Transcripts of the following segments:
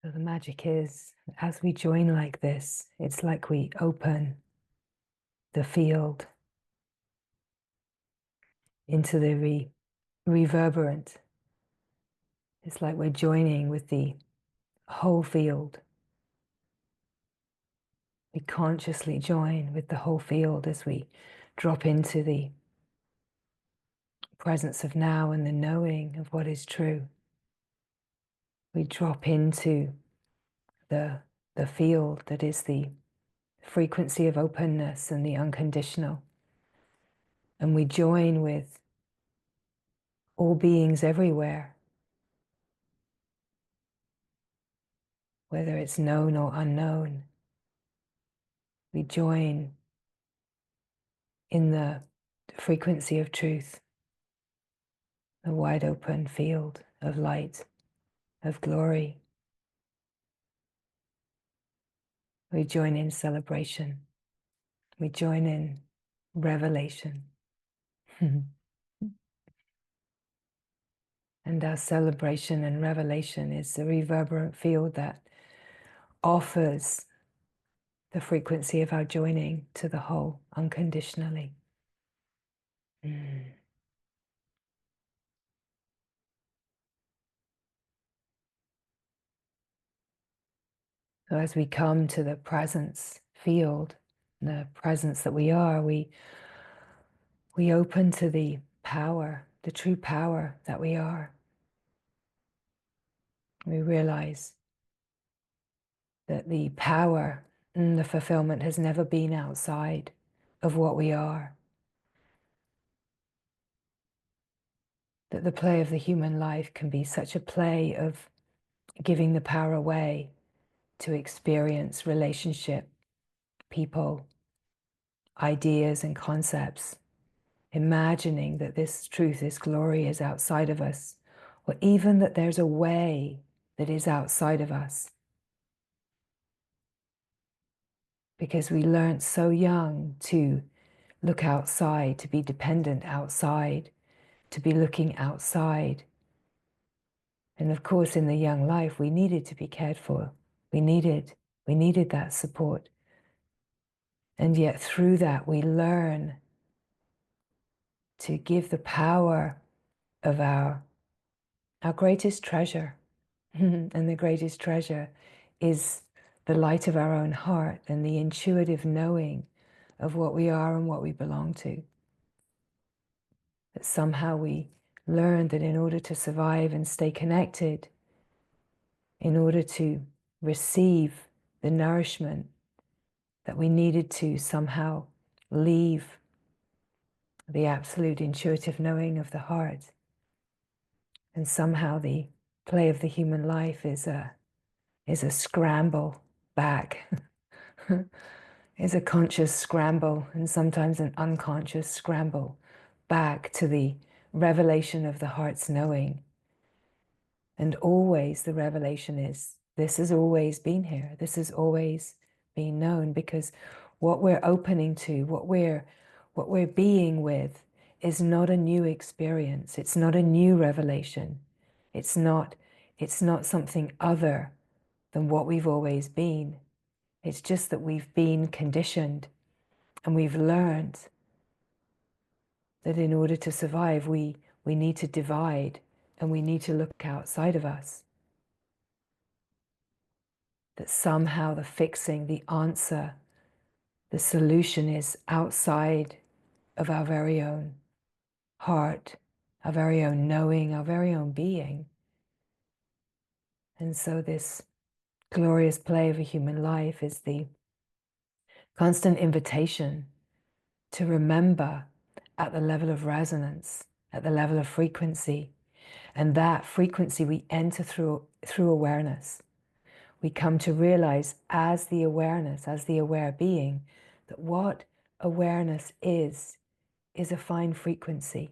So the magic is, as we join like this, it's like we open the field into the reverberant. It's like we're joining with the whole field. We consciously join with the whole field as we drop into the presence of now and the knowing of what is true. We drop into the field that is the frequency of openness and the unconditional. And we join with all beings everywhere, whether it's known or unknown. We join in the frequency of truth, the wide open field of light, of glory. We join in celebration. We join in revelation. And our celebration and revelation is the reverberant field that offers the frequency of our joining to the whole unconditionally. So as we come to the presence field, the presence that we are, we open to the power, the true power that we are. We realize that the power and the fulfillment has never been outside of what we are. That the play of the human life can be such a play of giving the power away to experience relationship, people, ideas and concepts, imagining that this truth, this glory is outside of us, or even that there's a way that is outside of us. Because we learned so young to look outside, to be dependent outside, to be looking outside. And of course, in the young life, we needed to be cared for. We needed that support. And yet through that, we learn to give the power of our greatest treasure. And the greatest treasure is the light of our own heart and the intuitive knowing of what we are and what we belong to. That somehow we learn that in order to survive and stay connected, in order to receive the nourishment, that we needed to somehow leave the absolute intuitive knowing of the heart. And somehow the play of the human life is a scramble back, is a conscious scramble and sometimes an unconscious scramble back to the revelation of the heart's knowing. And always the revelation is, this has always been here. This has always been known, because what we're opening to, what we're being with is not a new experience. It's not a new revelation. It's not something other than what we've always been. It's just that we've been conditioned and we've learned that in order to survive, we need to divide and we need to look outside of us. That somehow the fixing, the answer, the solution is outside of our very own heart, our very own knowing, our very own being. And so this glorious play of a human life is the constant invitation to remember at the level of resonance, at the level of frequency. And that frequency we enter through awareness. We come to realize as the awareness, as the aware being, that what awareness is a fine frequency.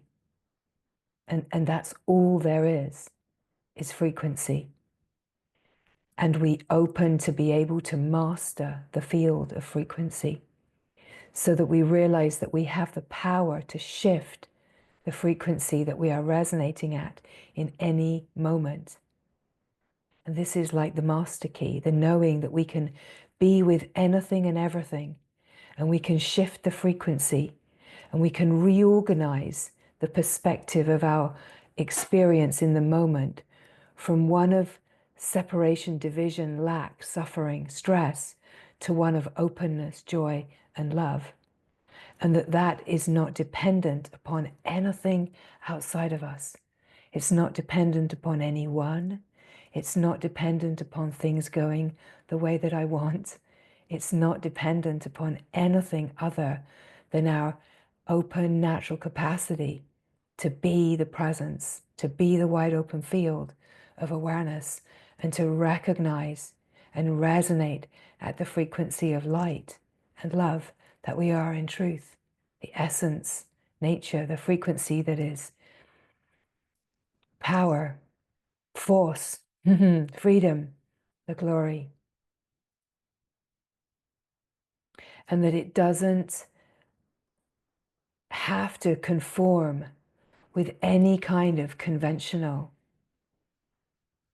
And that's all there is frequency. And we open to be able to master the field of frequency so that we realize that we have the power to shift the frequency that we are resonating at in any moment. And this is like the master key, the knowing that we can be with anything and everything, and we can shift the frequency, and we can reorganize the perspective of our experience in the moment from one of separation, division, lack, suffering, stress, to one of openness, joy, and love. And that is not dependent upon anything outside of us. It's not dependent upon anyone. It's not dependent upon things going the way that I want. It's not dependent upon anything other than our open natural capacity to be the presence, to be the wide open field of awareness, and to recognize and resonate at the frequency of light and love that we are in truth, the essence, nature, the frequency that is power, force, freedom, the glory. And that it doesn't have to conform with any kind of conventional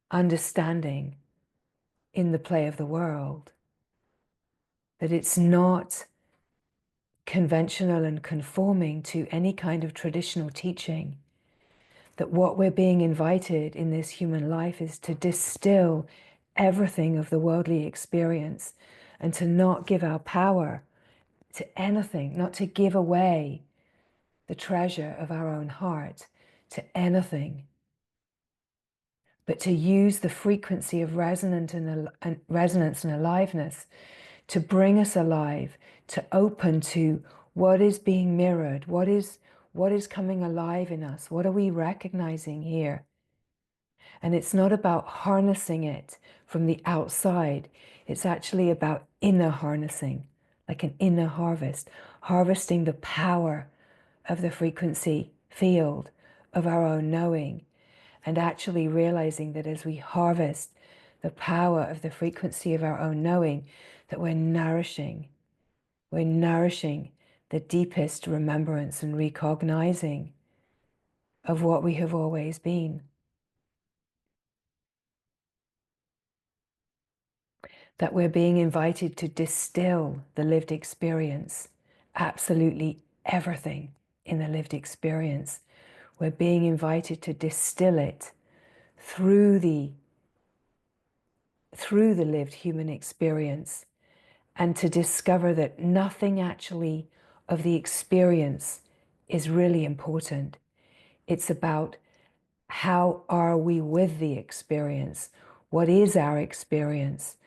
understanding in the play of the world. That it's not conventional and conforming to any kind of traditional teaching. That what we're being invited in this human life is to distill everything of the worldly experience and to not give our power to anything, not to give away the treasure of our own heart to anything, but to use the frequency of resonance and aliveness to bring us alive, to open to what is being mirrored, what is coming alive in us, what are we recognizing here? And it's not about harnessing it from the outside, it's actually about inner harnessing, like an inner harvest, harvesting the power of the frequency field of our own knowing, and actually realizing that as we harvest the power of the frequency of our own knowing, that we're nourishing the deepest remembrance and recognizing of what we have always been. That we're being invited to distill the lived experience, absolutely everything in the lived experience. We're being invited to distill it through the lived human experience, and to discover that nothing actually of the experience is really important. It's about how are we with the experience? What is our experience?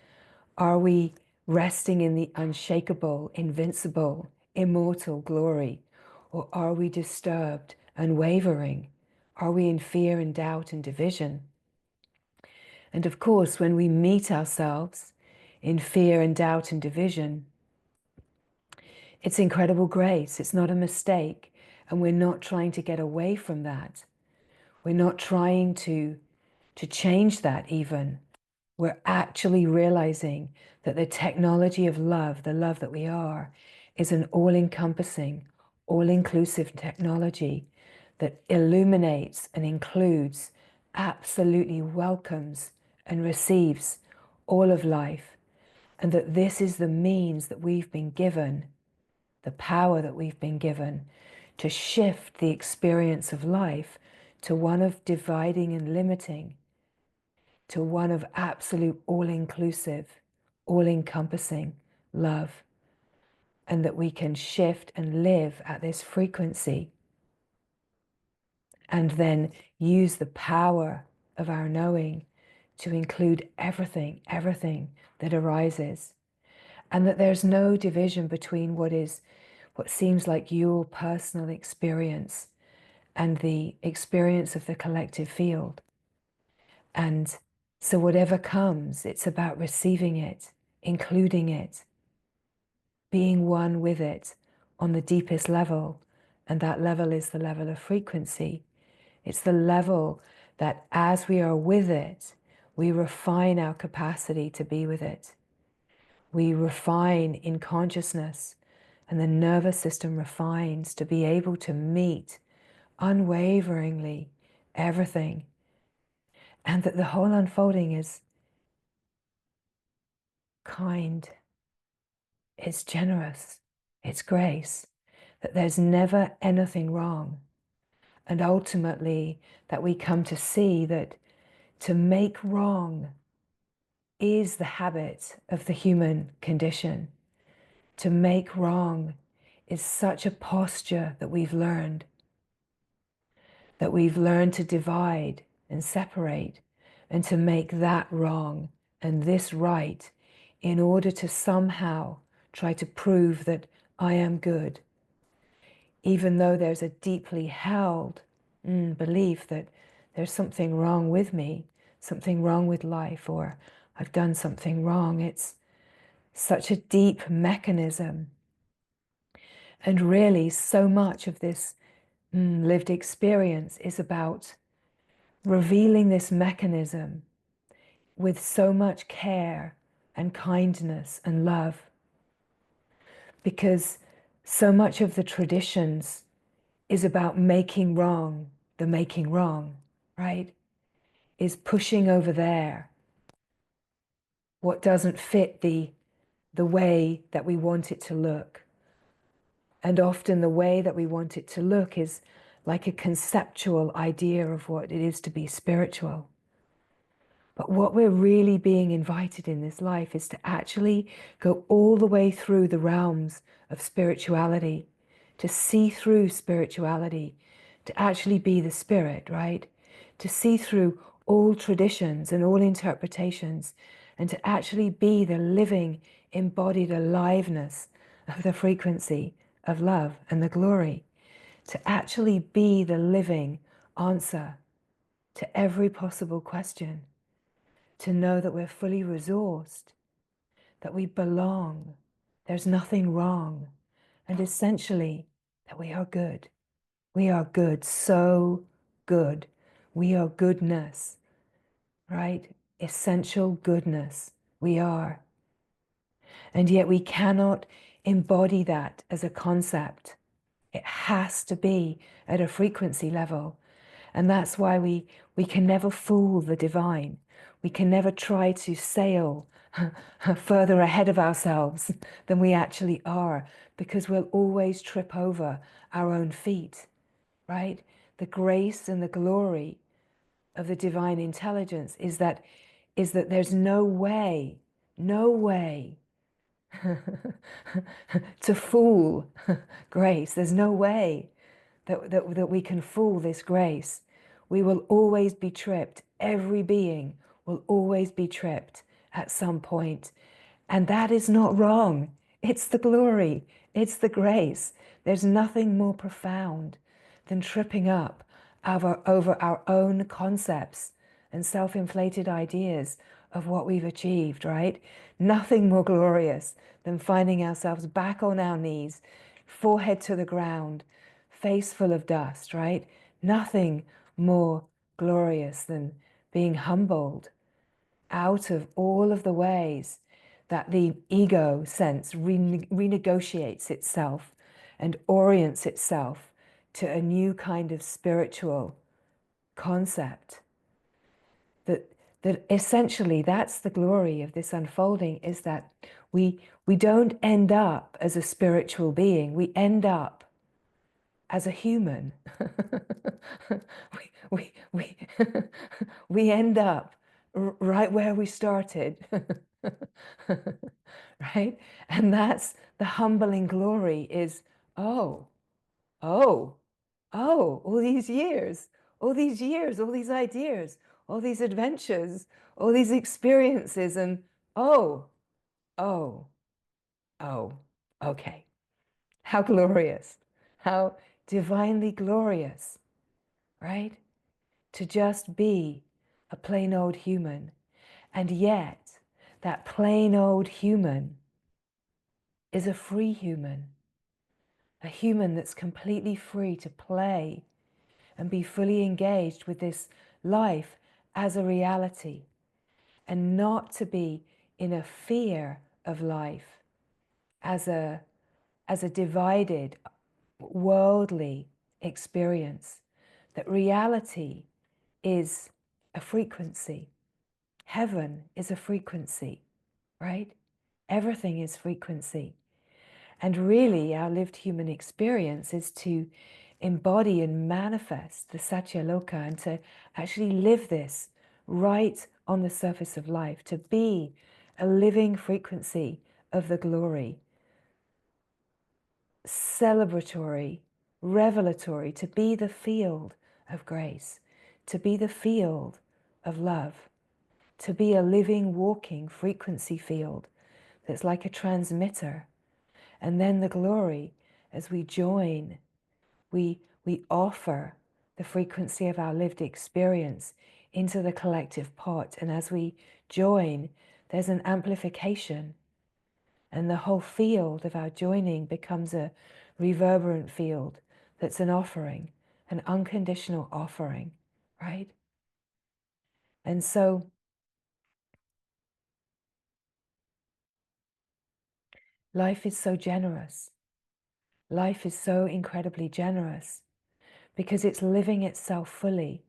Are we resting in the unshakable, invincible, immortal glory? Or are we disturbed and wavering? Are we in fear and doubt and division? And of course, when we meet ourselves in fear and doubt and division, it's incredible grace. It's not a mistake. And we're not trying to get away from that. We're not trying to change that even. We're actually realizing that the technology of love, the love that we are, is an all-encompassing, all-inclusive technology that illuminates and includes, absolutely welcomes and receives all of life. And that this is the means that we've been given, the power that we've been given to shift the experience of life to one of dividing and limiting, to one of absolute all-inclusive, all-encompassing love. And that we can shift and live at this frequency and then use the power of our knowing to include everything that arises. And that there's no division between what seems like your personal experience and the experience of the collective field. And so whatever comes, it's about receiving it, including it, being one with it on the deepest level. And that level is the level of frequency. It's the level that as we are with it, we refine our capacity to be with it. We refine in consciousness, and the nervous system refines to be able to meet unwaveringly everything. And that the whole unfolding is kind, it's generous, it's grace, that there's never anything wrong. And ultimately, that we come to see that to make wrong is the habit of the human condition. To make wrong is such a posture that we've learned to divide and separate, and to make that wrong and this right in order to somehow try to prove that I am good, even though there's a deeply held belief that there's something wrong with me, something wrong with life, or I've done something wrong. It's such a deep mechanism. And really, so much of this lived experience is about revealing this mechanism with so much care and kindness and love. Because so much of the traditions is about making wrong, the making wrong, right? Is pushing over there what doesn't fit the way that we want it to look. And often the way that we want it to look is like a conceptual idea of what it is to be spiritual. But what we're really being invited in this life is to actually go all the way through the realms of spirituality, to see through spirituality, to actually be the spirit, right? To see through all traditions and all interpretations, and to actually be the living, embodied aliveness of the frequency of love and the glory. To actually be the living answer to every possible question. To know that we're fully resourced, that we belong, there's nothing wrong, and essentially that we are good. We are good, so good. We are goodness, right? Essential goodness. We are. And yet we cannot embody that as a concept. It has to be at a frequency level. And that's why we can never fool the divine. We can never try to sail further ahead of ourselves than we actually are, because we'll always trip over our own feet, right? The grace and the glory of the divine intelligence is that there's no way to fool grace. There's no way that we can fool this grace. We will always be tripped. Every being will always be tripped at some point. And that is not wrong. It's the glory. It's the grace. There's nothing more profound than tripping up over our own concepts and self-inflated ideas of what we've achieved, right? Nothing more glorious than finding ourselves back on our knees, forehead to the ground, face full of dust, right? Nothing more glorious than being humbled out of all of the ways that the ego sense renegotiates itself and orients itself to a new kind of spiritual concept. That essentially, that's the glory of this unfolding, is that we don't end up as a spiritual being. We end up as a human. we we end up right where we started. Right? And that's the humbling glory is, oh, all these years, all these ideas, all these adventures, all these experiences, and oh, oh, oh, okay. How glorious, how divinely glorious, right? To just be a plain old human. And yet, that plain old human is a free human, a human that's completely free to play and be fully engaged with this life as a reality, and not to be in a fear of life as a divided worldly experience. That reality is a frequency. Heaven is a frequency, right? Everything is frequency. And really, our lived human experience is to embody and manifest the Satyaloka and to actually live this right on the surface of life, to be a living frequency of the glory, celebratory, revelatory, to be the field of grace, to be the field of love, to be a living, walking frequency field that's like a transmitter. And then the glory, as we join, we offer the frequency of our lived experience into the collective pot. And as we join, there's an amplification. And the whole field of our joining becomes a reverberant field that's an offering, an unconditional offering, right? And so life is so generous. Life is so incredibly generous because it's living itself fully.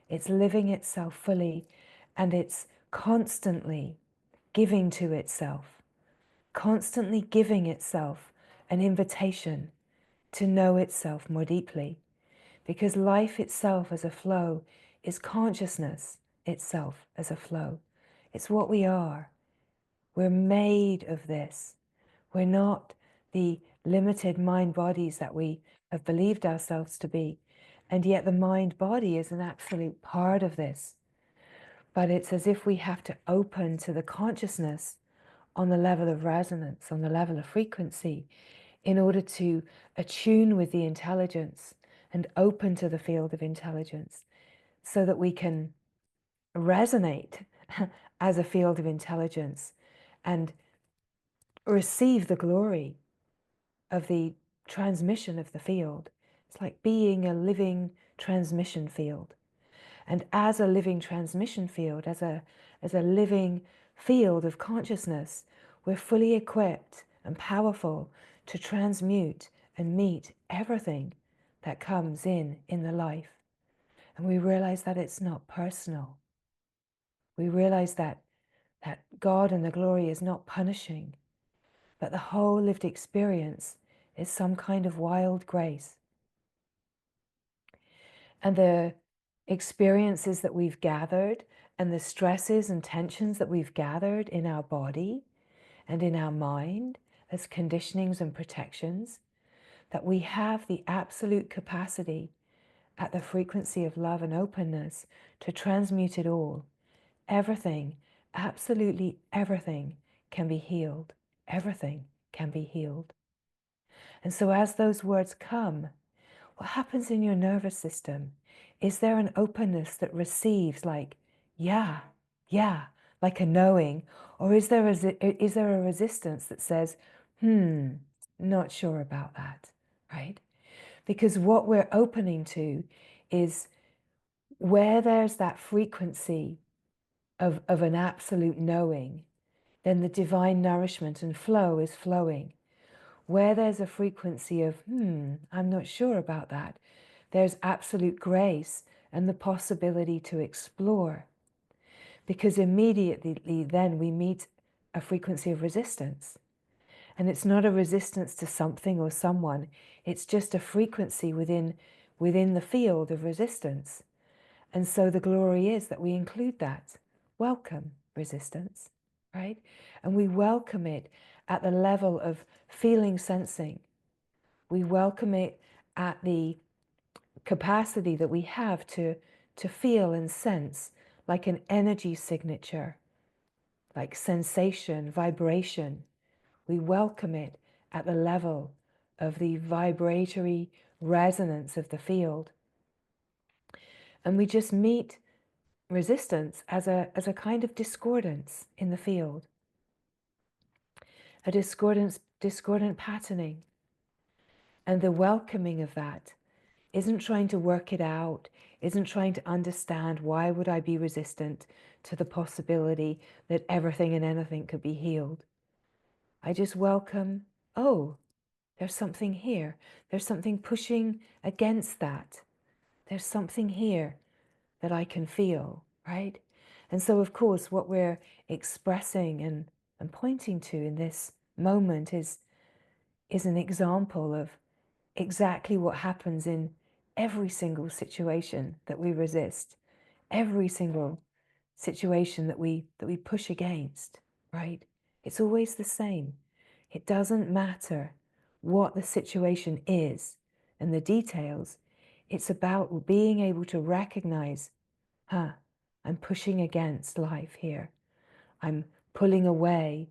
It's living itself fully, and it's constantly giving to itself, constantly giving itself an invitation to know itself more deeply. Because life itself as a flow is consciousness itself as a flow. It's what we are. We're made of this. We're not the limited mind bodies that we have believed ourselves to be. And yet the mind body is an absolute part of this. But it's as if we have to open to the consciousness on the level of resonance, on the level of frequency, in order to attune with the intelligence and open to the field of intelligence so that we can resonate as a field of intelligence and receive the glory of the transmission of the field. It's like being a living transmission field. And as a living transmission field, as a living field of consciousness, we're fully equipped and powerful to transmute and meet everything that comes in the life. And we realize that it's not personal. We realize that God and the glory is not punishing, but the whole lived experience is some kind of wild grace. And the experiences that we've gathered and the stresses and tensions that we've gathered in our body and in our mind as conditionings and protections, that we have the absolute capacity at the frequency of love and openness to transmute it all. Everything, absolutely everything can be healed. Everything can be healed. And so as those words come, what happens in your nervous system? Is there an openness that receives like, yeah, like a knowing? Or is there a resistance that says, not sure about that, right? Because what we're opening to is where there's that frequency of an absolute knowing, then the divine nourishment and flow is flowing. Where there's a frequency of, I'm not sure about that, there's absolute grace and the possibility to explore. Because immediately then we meet a frequency of resistance. And it's not a resistance to something or someone, it's just a frequency within the field of resistance. And so the glory is that we include that. Welcome resistance, right? And we welcome it at the level of feeling, sensing. We welcome it at the capacity that we have to feel and sense like an energy signature, like sensation, vibration. We welcome it at the level of the vibratory resonance of the field. And we just meet resistance as a kind of discordance in the field, a discordant patterning. And the welcoming of that isn't trying to work it out, isn't trying to understand why would I be resistant to the possibility that everything and anything could be healed. I just welcome, oh, there's something here. There's something pushing against that. There's something here that I can feel, right? And so, of course, what we're expressing and I'm pointing to in this moment is an example of exactly what happens in every single situation that we resist, every single situation that we push against, right? It's always the same. It doesn't matter what the situation is and the details. It's about being able to recognize, I'm pushing against life here. I'm pulling away.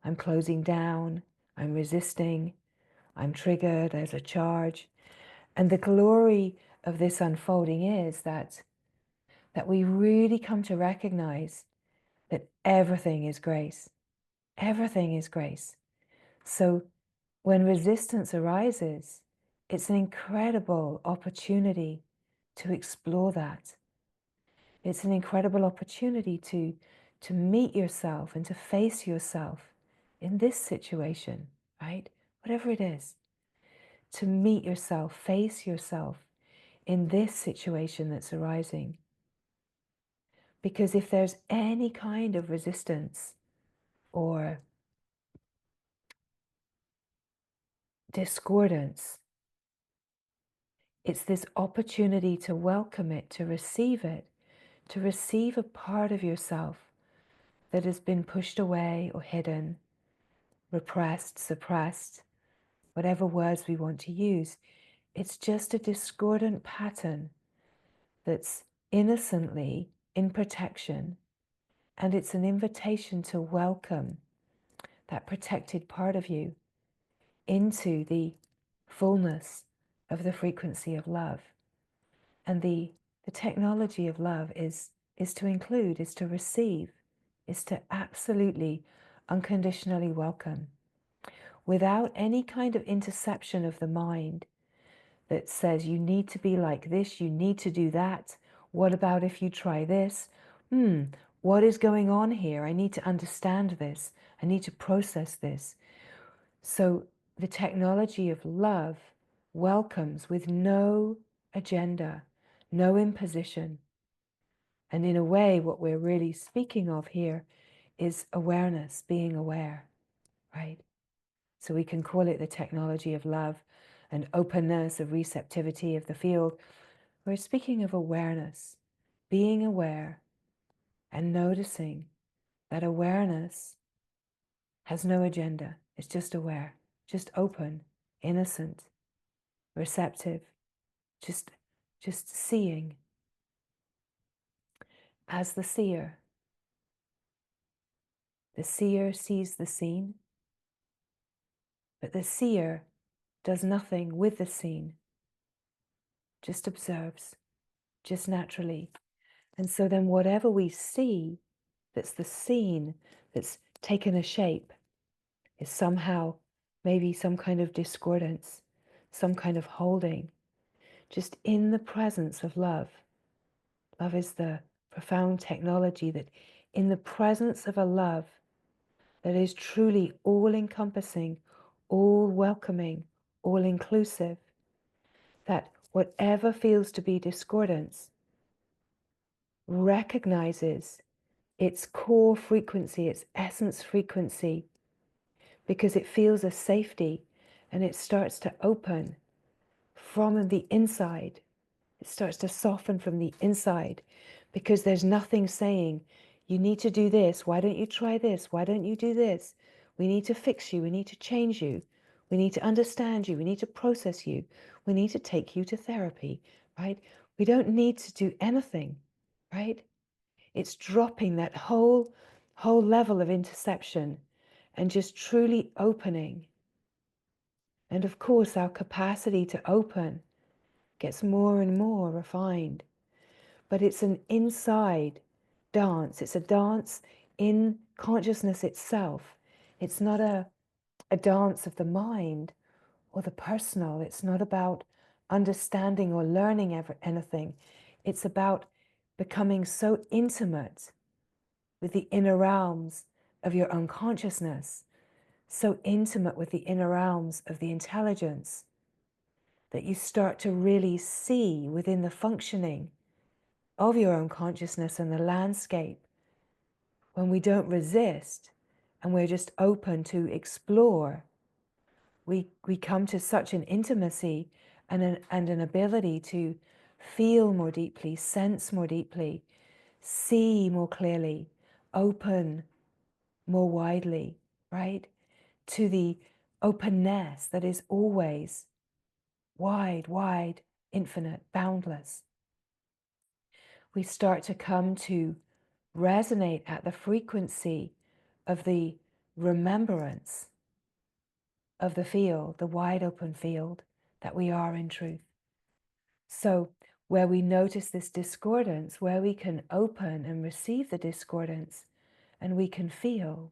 I'm closing down. I'm resisting. I'm triggered. There's a charge. And the glory of this unfolding is that we really come to recognize that everything is grace. Everything is grace. So when resistance arises, it's an incredible opportunity to explore that. It's an incredible opportunity to meet yourself and to face yourself in this situation, right? Whatever it is, to meet yourself, face yourself in this situation that's arising. Because if there's any kind of resistance or discordance, it's this opportunity to welcome it, to receive a part of yourself that has been pushed away or hidden, repressed, suppressed, whatever words we want to use. It's just a discordant pattern that's innocently in protection, and it's an invitation to welcome that protected part of you into the fullness of the frequency of love. And the technology of love is to include, is to receive, is to absolutely unconditionally welcome, without any kind of interception of the mind that says you need to be like this, you need to do that. What about if you try this? What is going on here? I need to understand this. I need to process this. So the technology of love welcomes with no agenda, no imposition. And in a way, what we're really speaking of here is awareness, being aware, right? So we can call it the technology of love, and openness, of receptivity of the field. We're speaking of awareness, being aware and noticing that awareness has no agenda. It's just aware, just open, innocent, receptive, just seeing as the seer. The seer sees the seen, but the seer does nothing with the seen, just observes, just naturally. And so then whatever we see that's the seen, that's taken a shape, is somehow maybe some kind of discordance, some kind of holding, just in the presence of love. Love is the profound technology that in the presence of a love that is truly all-encompassing, all-welcoming, all-inclusive, that whatever feels to be discordance recognizes its core frequency, its essence frequency, because it feels a safety and it starts to open from the inside. It starts to soften from the inside because there's nothing saying, you need to do this. Why don't you try this? Why don't you do this? We need to fix you. We need to change you. We need to understand you. We need to process you. We need to take you to therapy, right? We don't need to do anything, right? It's dropping that whole level of interception and just truly opening. And of course, our capacity to open gets more and more refined. But it's an inside dance. It's a dance in consciousness itself. It's not a dance of the mind or the personal. It's not about understanding or learning anything. It's about becoming so intimate with the inner realms of your own consciousness, so intimate with the inner realms of the intelligence, that you start to really see within the functioning of your own consciousness and the landscape, when we don't resist and we're just open to explore, we come to such an intimacy and an ability to feel more deeply, sense more deeply, see more clearly, open more widely, right? To the openness that is always wide, wide, infinite, boundless. We start to come to resonate at the frequency of the remembrance of the field, the wide open field that we are in truth. So where we notice this discordance, where we can open and receive the discordance, and we can feel.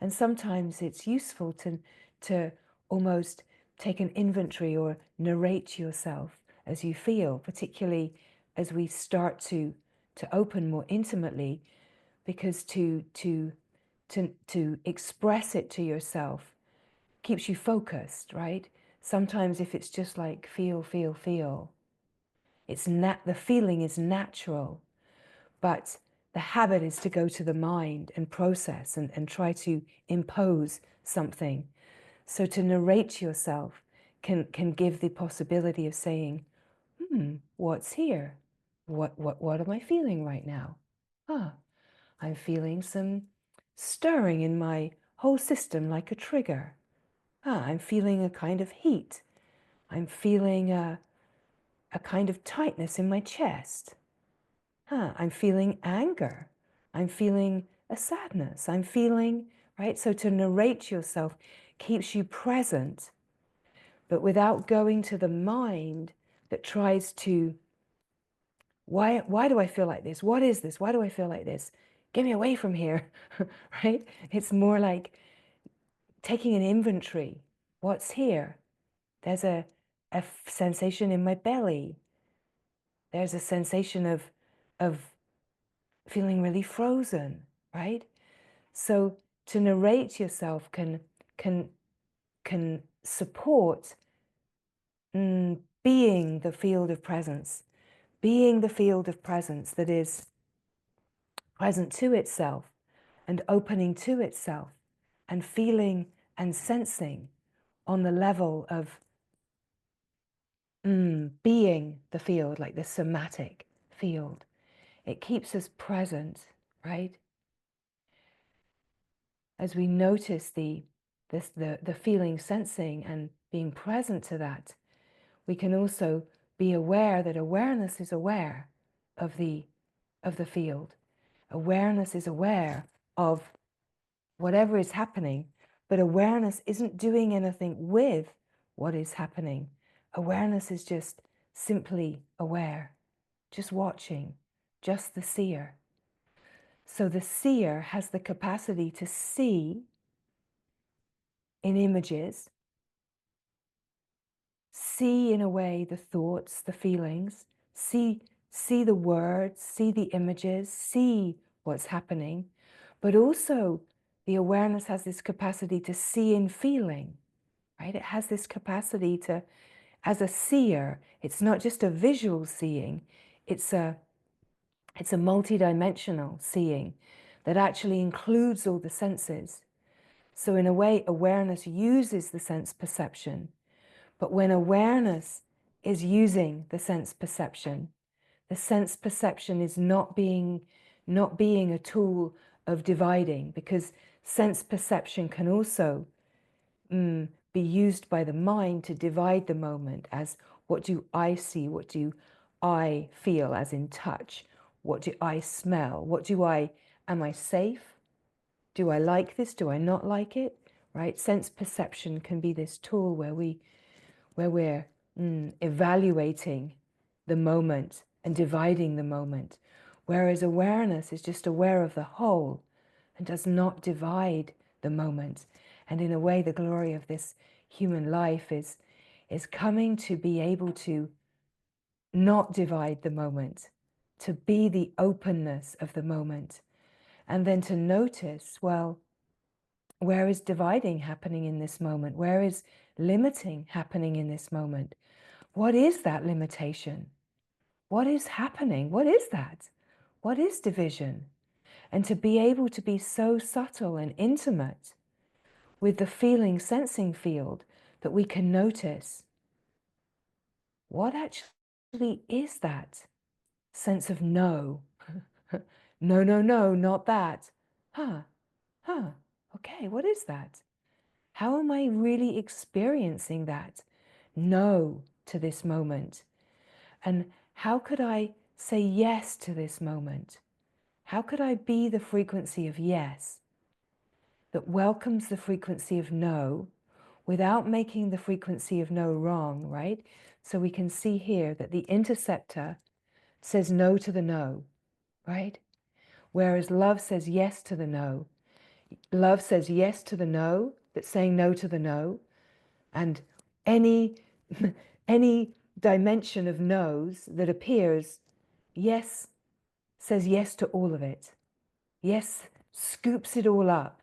And sometimes it's useful to almost take an inventory or narrate yourself as you feel, particularly as we start to open more intimately, because to express it to yourself keeps you focused, right? Sometimes if it's just like feel, feel, feel, the feeling is natural, but the habit is to go to the mind and process and try to impose something. So to narrate yourself can give the possibility of saying, what's here? What am I feeling right now? I'm feeling some stirring in my whole system like a trigger. I'm feeling a kind of heat. I'm feeling a kind of tightness in my chest. I'm feeling anger. I'm feeling a sadness. I'm feeling, right? So to narrate yourself keeps you present, but without going to the mind that tries to, why do I feel like this? What is this? Why do I feel like this? Get me away from here, right? It's more like taking an inventory. What's here? There's a sensation in my belly. There's a sensation of feeling really frozen, right? So to narrate yourself can support being the field of presence, being the field of presence that is present to itself and opening to itself and feeling and sensing on the level of being the field, like the somatic field. It keeps us present, right? As we notice the feeling, sensing, and being present to that, we can also be aware that awareness is aware of the field. Awareness is aware of whatever is happening, but awareness isn't doing anything with what is happening. Awareness is just simply aware, just watching, just the seer. So the seer has the capacity to see in images, see in a way the thoughts, the feelings, see the words, see the images, see what's happening, but also the awareness has this capacity to see in feeling, right? It has this capacity to, as a seer, it's not just a visual seeing, it's a multidimensional seeing that actually includes all the senses. So in a way, awareness uses the sense perception. But when awareness is using the sense perception is not being a tool of dividing, because sense perception can also be used by the mind to divide the moment as, what do I see? What do I feel, as in touch? What do I smell? Am I safe? Do I like this? Do I not like it? Right? Sense perception can be this tool where we're evaluating the moment and dividing the moment. Whereas awareness is just aware of the whole and does not divide the moment. And in a way, the glory of this human life is coming to be able to not divide the moment, to be the openness of the moment, and then to notice, well, where is dividing happening in this moment? Where is limiting happening in this moment? What is that limitation? What is happening? What is that? What is division? and to be able to be so subtle and intimate with the feeling sensing field that we can notice what actually is that sense of no. No, no, no, not that. Huh, okay, what is that? How am I really experiencing that no to this moment? And how could I say yes to this moment? How could I be the frequency of yes that welcomes the frequency of no without making the frequency of no wrong, right? So we can see here that the interceptor says no to the no, right? Whereas love says yes to the no. Love says yes to the no, but saying no to the no. And any any dimension of no's that appears, yes says yes to all of it. Yes scoops it all up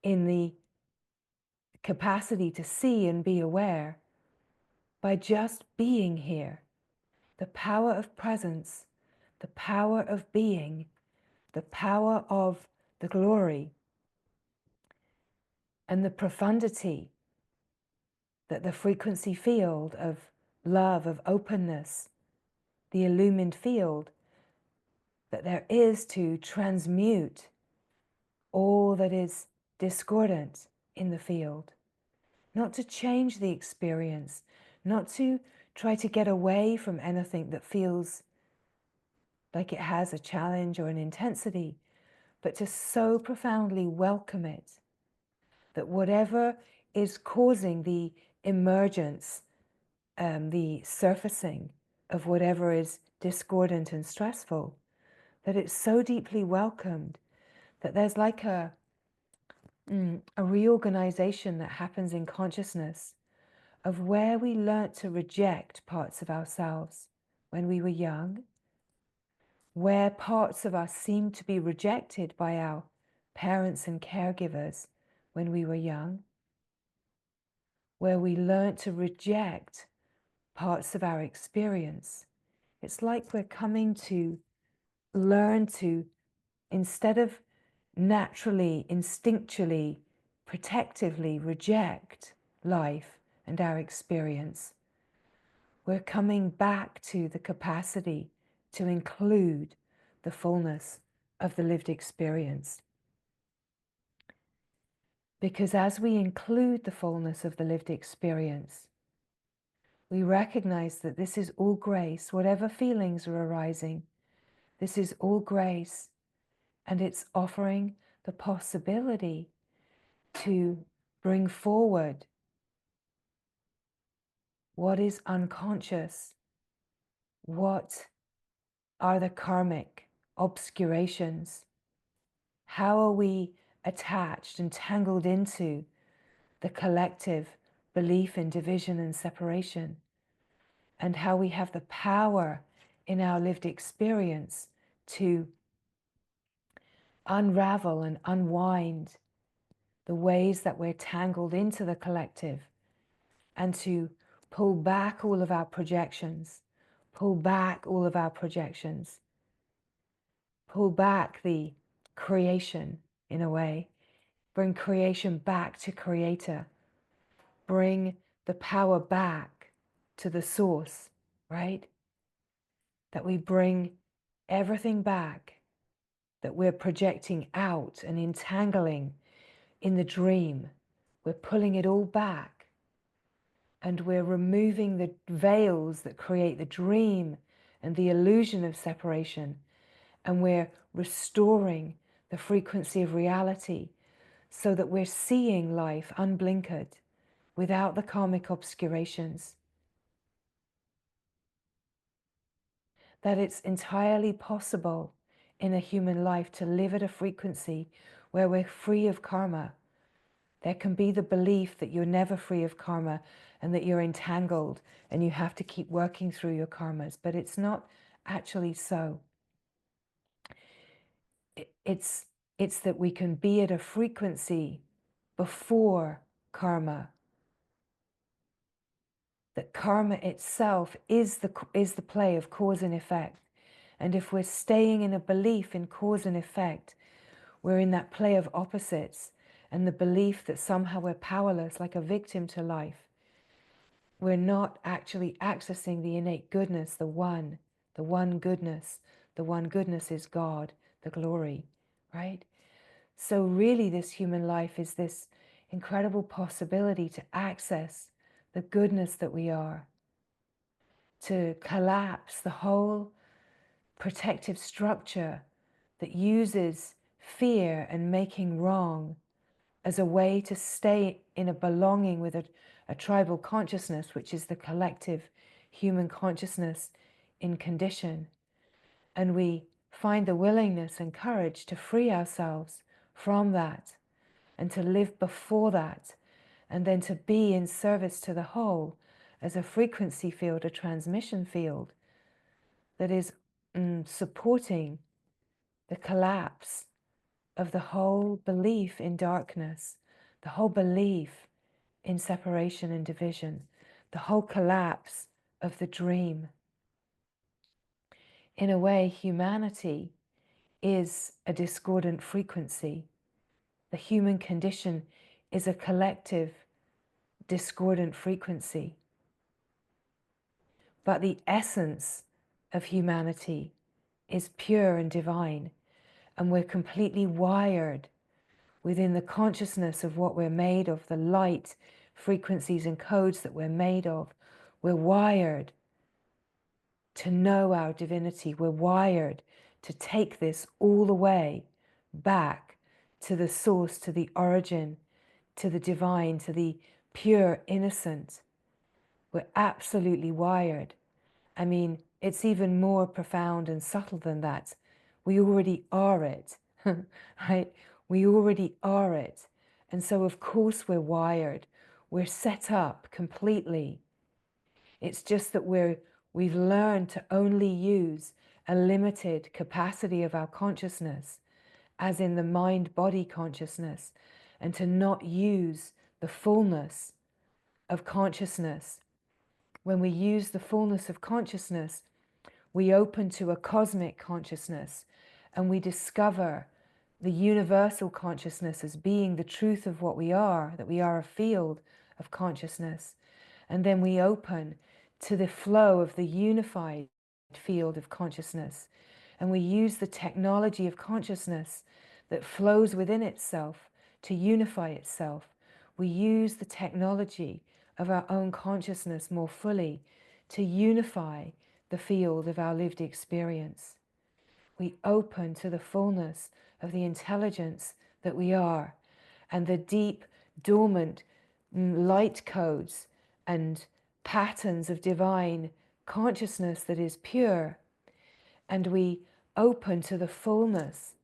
in the capacity to see and be aware by just being here. The power of presence, the power of being, the power of the glory, and the profundity that the frequency field of love, of openness, the illumined field that there is to transmute all that is discordant in the field. Not to change the experience, not to try to get away from anything that feels like it has a challenge or an intensity, but to so profoundly welcome it that whatever is causing the emergence, the surfacing of whatever is discordant and stressful, that it's so deeply welcomed that there's like a reorganization that happens in consciousness of where we learnt to reject parts of ourselves when we were young, where parts of us seemed to be rejected by our parents and caregivers when we were young, where we learnt to reject parts of our experience. It's like we're coming to learn to, instead of naturally, instinctually, protectively reject life and our experience, we're coming back to the capacity to include the fullness of the lived experience. Because as we include the fullness of the lived experience, we recognize that this is all grace. Whatever feelings are arising, this is all grace. And it's offering the possibility to bring forward what is unconscious, what are the karmic obscurations, how are we attached and tangled into the collective belief in division and separation, and how we have the power in our lived experience to unravel and unwind the ways that we're tangled into the collective, and to pull back all of our projections, pull back all of our projections, pull back the creation in a way, bring creation back to creator, bring the power back to the source, right? That we bring everything back that we're projecting out and entangling in the dream. We're pulling it all back, and we're removing the veils that create the dream and the illusion of separation, and we're restoring the frequency of reality so that we're seeing life unblinkered without the karmic obscurations. That it's entirely possible in a human life to live at a frequency where we're free of karma. There can be the belief that you're never free of karma and that you're entangled and you have to keep working through your karmas, but it's not actually so. It's that we can be at a frequency before karma, that karma itself is the play of cause and effect. And if we're staying in a belief in cause and effect, we're in that play of opposites and the belief that somehow we're powerless, like a victim to life. We're not actually accessing the innate goodness, the one goodness. The one goodness is God, the glory, right? So really this human life is this incredible possibility to access the goodness that we are, to collapse the whole protective structure that uses fear and making wrong as a way to stay in a belonging with a tribal consciousness, which is the collective human consciousness in condition. And we find the willingness and courage to free ourselves from that and to live before that, and then to be in service to the whole as a frequency field, a transmission field that is supporting the collapse of the whole belief in darkness, the whole belief in separation and division, the whole collapse of the dream. In a way, humanity is a discordant frequency. The human condition is a collective discordant frequency. But the essence of humanity is pure and divine, and we're completely wired within the consciousness of what we're made of, the light frequencies and codes that we're made of. We're wired to know our divinity. We're wired to take this all the way back to the source, to the origin, to the divine, to the pure innocent. We're absolutely wired. I mean, it's even more profound and subtle than that. We already are it, right? We already are it. And so, of course, we're wired. We're set up completely. It's just that we've learned to only use a limited capacity of our consciousness, as in the mind-body consciousness, and to not use the fullness of consciousness. When we use the fullness of consciousness, we open to a cosmic consciousness, and we discover the universal consciousness as being the truth of what we are, that we are a field of consciousness. And then we open to the flow of the unified field of consciousness. And we use the technology of consciousness that flows within itself to unify itself. We use the technology of our own consciousness more fully to unify the field of our lived experience. We open to the fullness of the intelligence that we are, and the deep, dormant light codes and patterns of divine consciousness that is pure. And we open to the fullness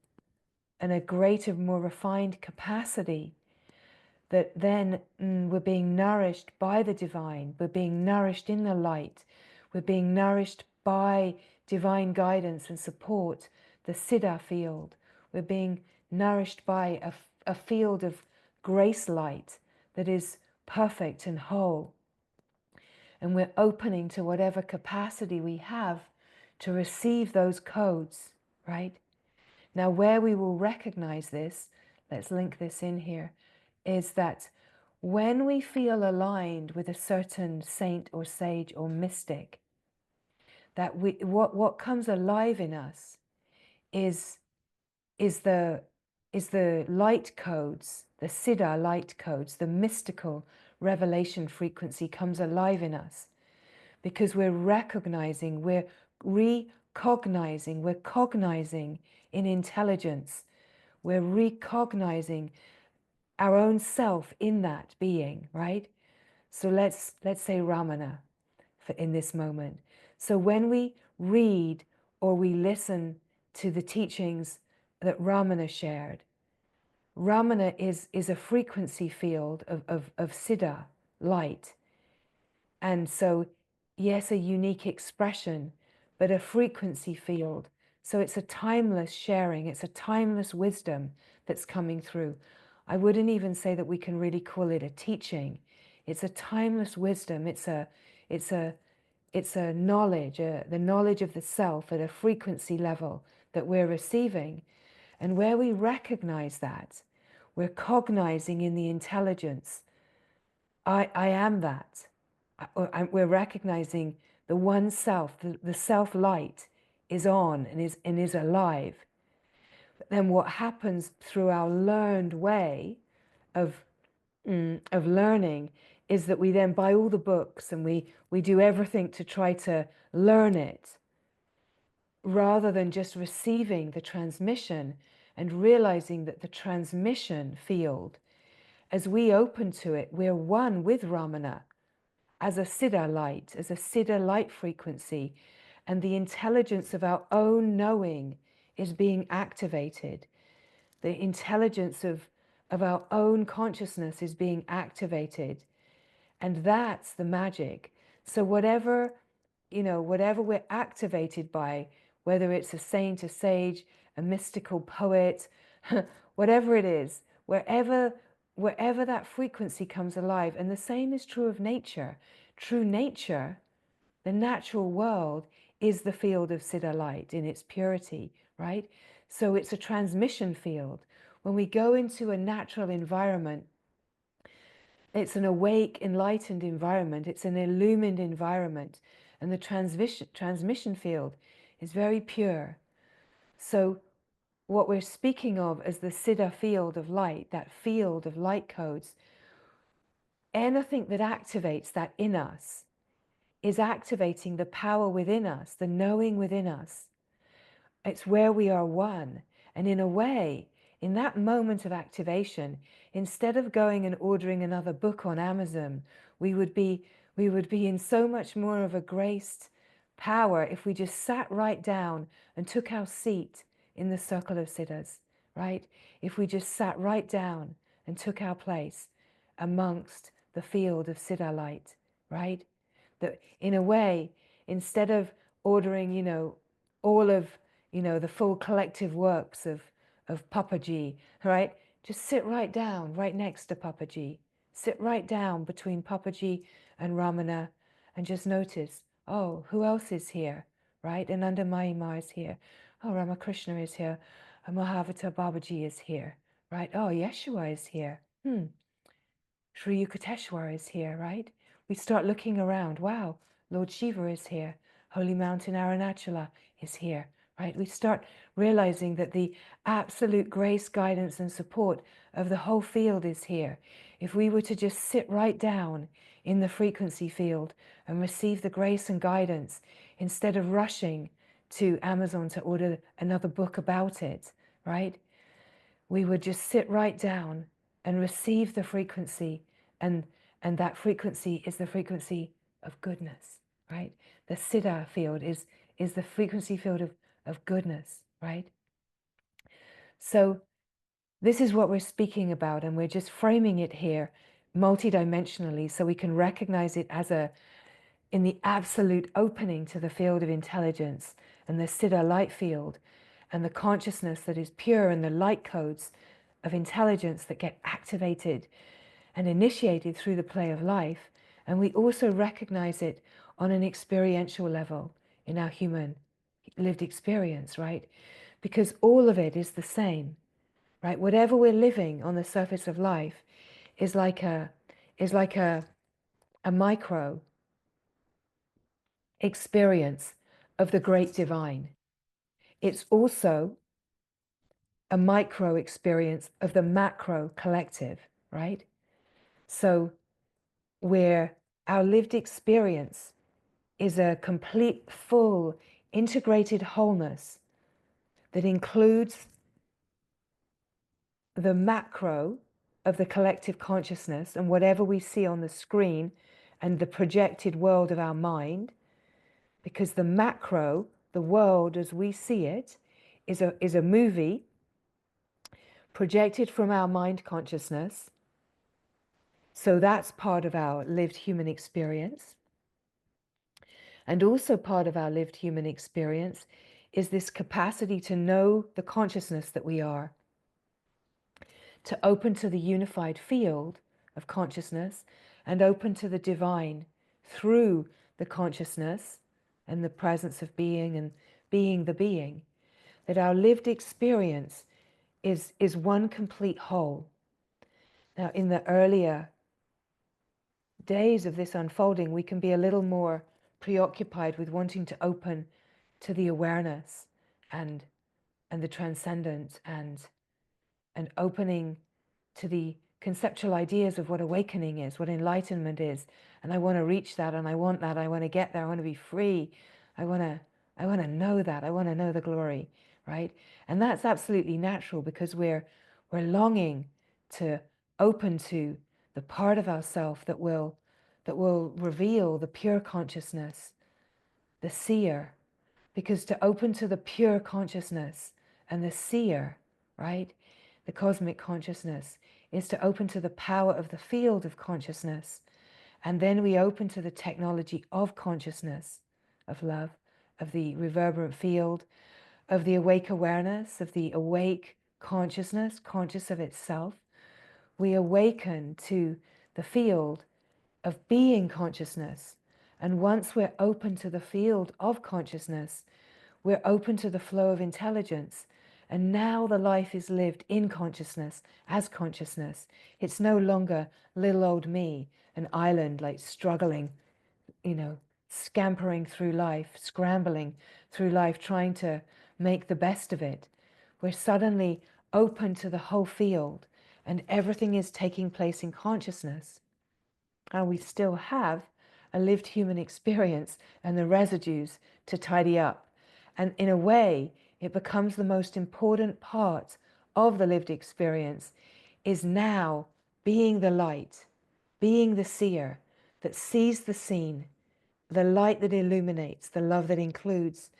and a greater, more refined capacity that then we're being nourished by the divine, we're being nourished in the light, we're being nourished by divine guidance and support, the Siddha field. We're being nourished by a field of grace light that is perfect and whole. And we're opening to whatever capacity we have to receive those codes, right? Now, where we will recognize this, let's link this in here, is that when we feel aligned with a certain saint or sage or mystic, that what comes alive in us is the light codes, the Siddha light codes, the mystical revelation frequency comes alive in us, because we're recognizing, we're recognizing, we're cognizing in intelligence, we're recognizing our own self in that being, right? So let's say Ramana in this moment. So when we read or we listen to the teachings that Ramana shared, Ramana is a frequency field of Siddha, light. And so, yes, a unique expression, but a frequency field. So it's a timeless sharing, it's a timeless wisdom that's coming through. I wouldn't even say that we can really call it a teaching. It's a timeless wisdom. It's a knowledge, the knowledge of the self at a frequency level that we're receiving. And where we recognize that, we're cognizing in the intelligence, I am that. We're recognizing the one self, the self light is on and is alive. But then what happens through our learned way of learning is that we then buy all the books and we do everything to try to learn it, rather than just receiving the transmission and realizing that the transmission field, as we open to it, we're one with Ramana as a Siddha light, as a Siddha light frequency, and the intelligence of our own knowing is being activated. The intelligence of our own consciousness is being activated. And that's the magic. So whatever we're activated by, whether it's a saint, a sage, a mystical poet, whatever it is, wherever that frequency comes alive. And the same is true of nature. True nature, the natural world, is the field of Siddha light in its purity, right? So it's a transmission field. When we go into a natural environment, it's an awake, enlightened environment. It's an illumined environment. And the transmission field is very pure. So what we're speaking of as the Siddha field of light, that field of light codes, anything that activates that in us is activating the power within us, the knowing within us. It's where we are one. And in a way, in that moment of activation, instead of going and ordering another book on Amazon, we would be in so much more of a graced power if we just sat right down and took our seat in the circle of Siddhas, right? If we just sat right down and took our place amongst the field of Siddha light, right? That in a way, instead of ordering, all of, the full collective works of Papaji, right? Just sit right down, right next to Papaji. Sit right down between Papaji and Ramana and just notice, oh, who else is here, right? And Ananda Mahima is here. Oh, Ramakrishna is here. Mahavata Babaji is here, right? Oh, Yeshua is here. Sri Yukteswar is here, right? We start looking around. Wow, Lord Shiva is here. Holy Mountain Arunachala is here, right? We start realizing that the absolute grace, guidance, and support of the whole field is here. If we were to just sit right down in the frequency field and receive the grace and guidance instead of rushing to Amazon to order another book about it, right? We would just sit right down and receive the frequency, and that frequency is the frequency of goodness, right? The Siddha field is the frequency field of goodness, right? So this is what we're speaking about, and we're just framing it here multidimensionally so we can recognize it as in the absolute opening to the field of intelligence and the Siddha light field and the consciousness that is pure and the light codes of intelligence that get activated and initiated through the play of life. And we also recognize it on an experiential level in our human lived experience, right? Because all of it is the same, right? Whatever we're living on the surface of life is like a micro experience of the great divine. It's also a micro experience of the macro collective, right? So where our lived experience is a complete, full, integrated wholeness that includes the macro of the collective consciousness and whatever we see on the screen and the projected world of our mind, because the macro, the world as we see it, is a movie projected from our mind consciousness. So that's part of our lived human experience. And also part of our lived human experience is this capacity to know the consciousness that we are, to open to the unified field of consciousness and open to the divine through the consciousness and the presence of being and being the being. That our lived experience is one complete whole. Now, in the earlier days of this unfolding, we can be a little more preoccupied with wanting to open to the awareness and the transcendent and opening to the conceptual ideas of what awakening is, what enlightenment is. And I want to reach that, and I want that, I want to get there, I want to be free. I want to know that. I want to know the glory, right? And that's absolutely natural because we're longing to open to the part of ourself that will reveal the pure consciousness, the seer. Because to open to the pure consciousness and the seer, right, the cosmic consciousness, is to open to the power of the field of consciousness. And then we open to the technology of consciousness, of love, of the reverberant field, of the awake awareness, of the awake consciousness, conscious of itself. We awaken to the field of being consciousness. And once we're open to the field of consciousness, we're open to the flow of intelligence. And now the life is lived in consciousness, as consciousness. It's no longer little old me, an island like struggling, scampering through life, scrambling through life, trying to make the best of it. We're suddenly open to the whole field, and everything is taking place in consciousness. And we still have a lived human experience and the residues to tidy up. And in a way, it becomes the most important part of the lived experience is now being the light, being the seer that sees the seen, the light that illuminates, the love that includes,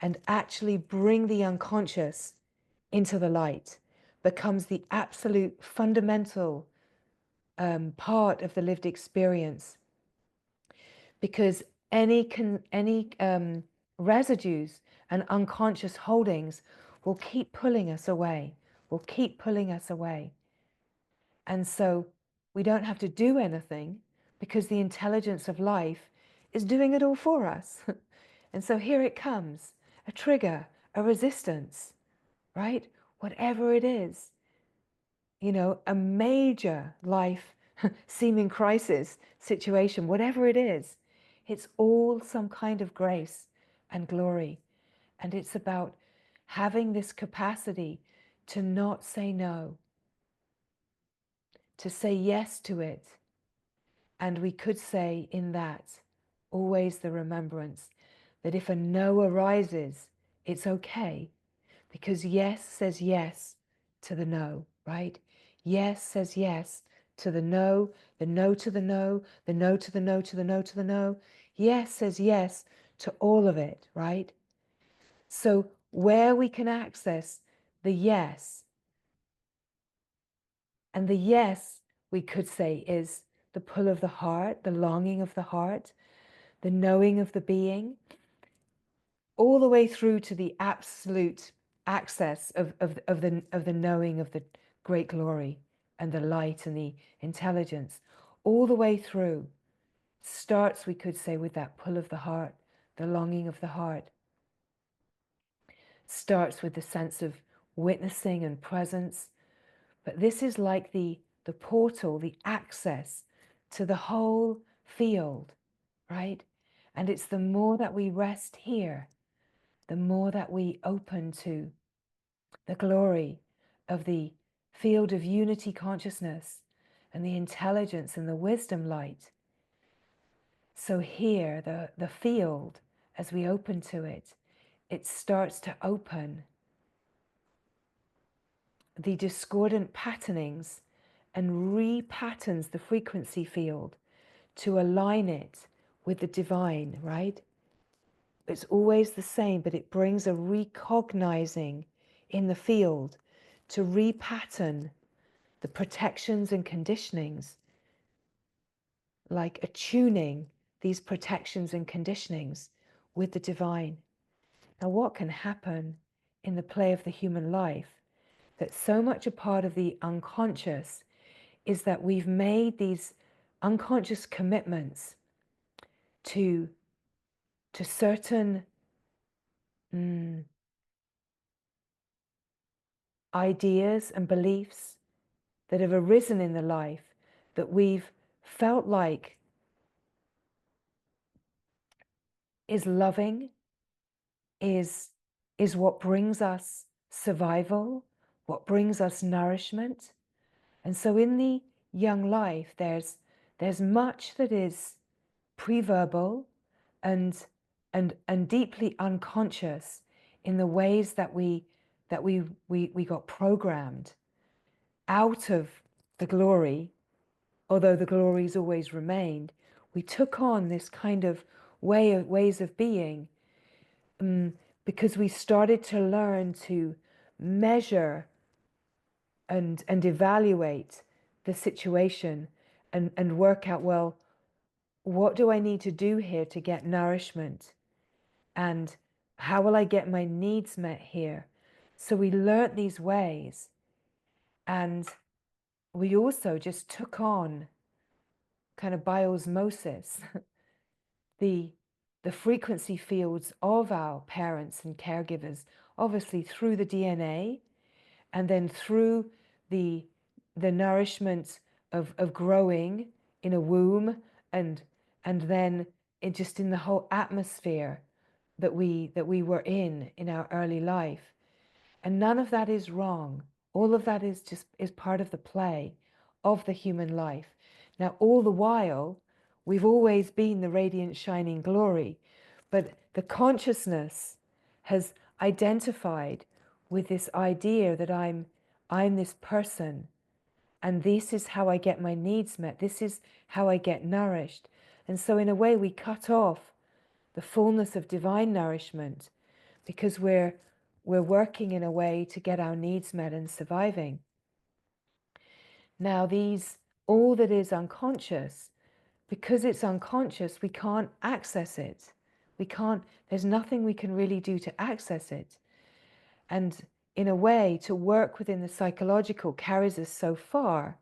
and actually bring the unconscious into the light becomes the absolute fundamental part of the lived experience. Because any residues and unconscious holdings will keep pulling us away, will keep pulling us away. And so we don't have to do anything because the intelligence of life is doing it all for us. And so here it comes, a trigger, a resistance, right? Whatever it is, a major life seeming crisis situation, whatever it is, it's all some kind of grace and glory. And it's about having this capacity to not say no, to say yes to it. And we could say in that, always the remembrance that if a no arises, it's okay, because yes says yes to the no, right? Yes says yes to the no to the no, the no to the no to the no to the no. Yes says yes to all of it, right? So where we can access the yes, and the yes, we could say, is the pull of the heart, the longing of the heart, the knowing of the being, all the way through to the absolute access of the knowing of the great glory and the light and the intelligence, all the way through, starts, we could say, with that pull of the heart, the longing of the heart, starts with the sense of witnessing and presence. But this is like the portal, the access to the whole field, right? And it's the more that we rest here, the more that we open to the glory of the field of unity consciousness and the intelligence and the wisdom light. So here, the field, as we open to it, it starts to open the discordant patternings and repatterns the frequency field to align it with the divine, right? It's always the same, but it brings a recognizing in the field to repattern the protections and conditionings, like attuning these protections and conditionings with the divine. Now, what can happen in the play of the human life that so much a part of the unconscious is that we've made these unconscious commitments to certain ideas and beliefs that have arisen in the life that we've felt like is loving, is what brings us survival, what brings us nourishment. And so in the young life, there's much that is pre-verbal and deeply unconscious in the ways that we got programmed out of the glory, although the glory's always remained. We took on this kind of ways of being, because we started to learn to measure and evaluate the situation and work out, well, what do I need to do here to get nourishment? And how will I get my needs met here? So we learnt these ways, and we also just took on, kind of by osmosis, the frequency fields of our parents and caregivers, obviously through the DNA, and then through the nourishment of growing in a womb, and then just in the whole atmosphere that we were in our early life. And none of that is wrong. All of that is part of the play of the human life. Now, all the while, we've always been the radiant, shining glory, but the consciousness has identified with this idea that I'm this person, and this is how I get my needs met. This is how I get nourished. And so in a way, we cut off the fullness of divine nourishment because we're working in a way to get our needs met and surviving. Now, all that is unconscious, because it's unconscious, we can't access it. There's nothing we can really do to access it. And in a way, to work within the psychological carries us so far,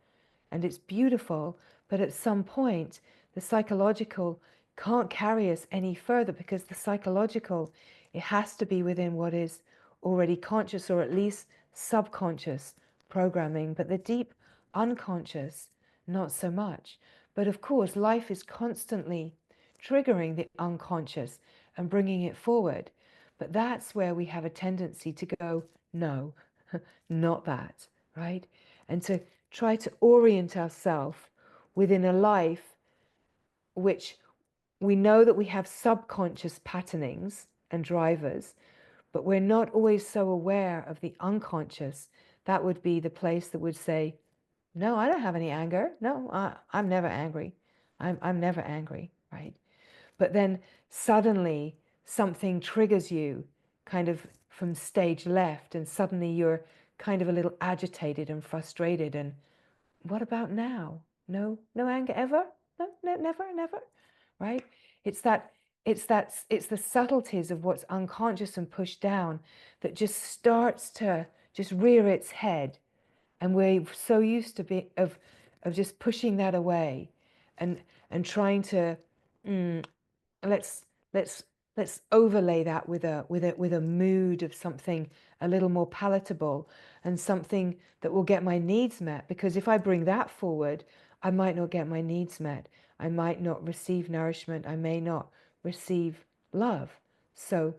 and it's beautiful, but at some point, the psychological can't carry us any further, because the psychological, it has to be within what is already conscious, or at least subconscious programming, but the deep unconscious, not so much. But of course, life is constantly triggering the unconscious and bringing it forward. But that's where we have a tendency to go, no, not that, right? And to try to orient ourselves within a life which we know that we have subconscious patternings and drivers, but we're not always so aware of the unconscious. That would be the place that would say, no, I don't have any anger. No, I'm never angry. I'm never angry, right? But then suddenly something triggers you kind of from stage left, and suddenly you're kind of a little agitated and frustrated. And what about now? No anger ever? No, never, right? It's the subtleties of what's unconscious and pushed down that just starts to just rear its head. And we're so used to be of just pushing that away and trying to let's overlay that with a mood of something a little more palatable and something that will get my needs met. Because if I bring that forward, I might not get my needs met. I might not receive nourishment. I may not receive love. So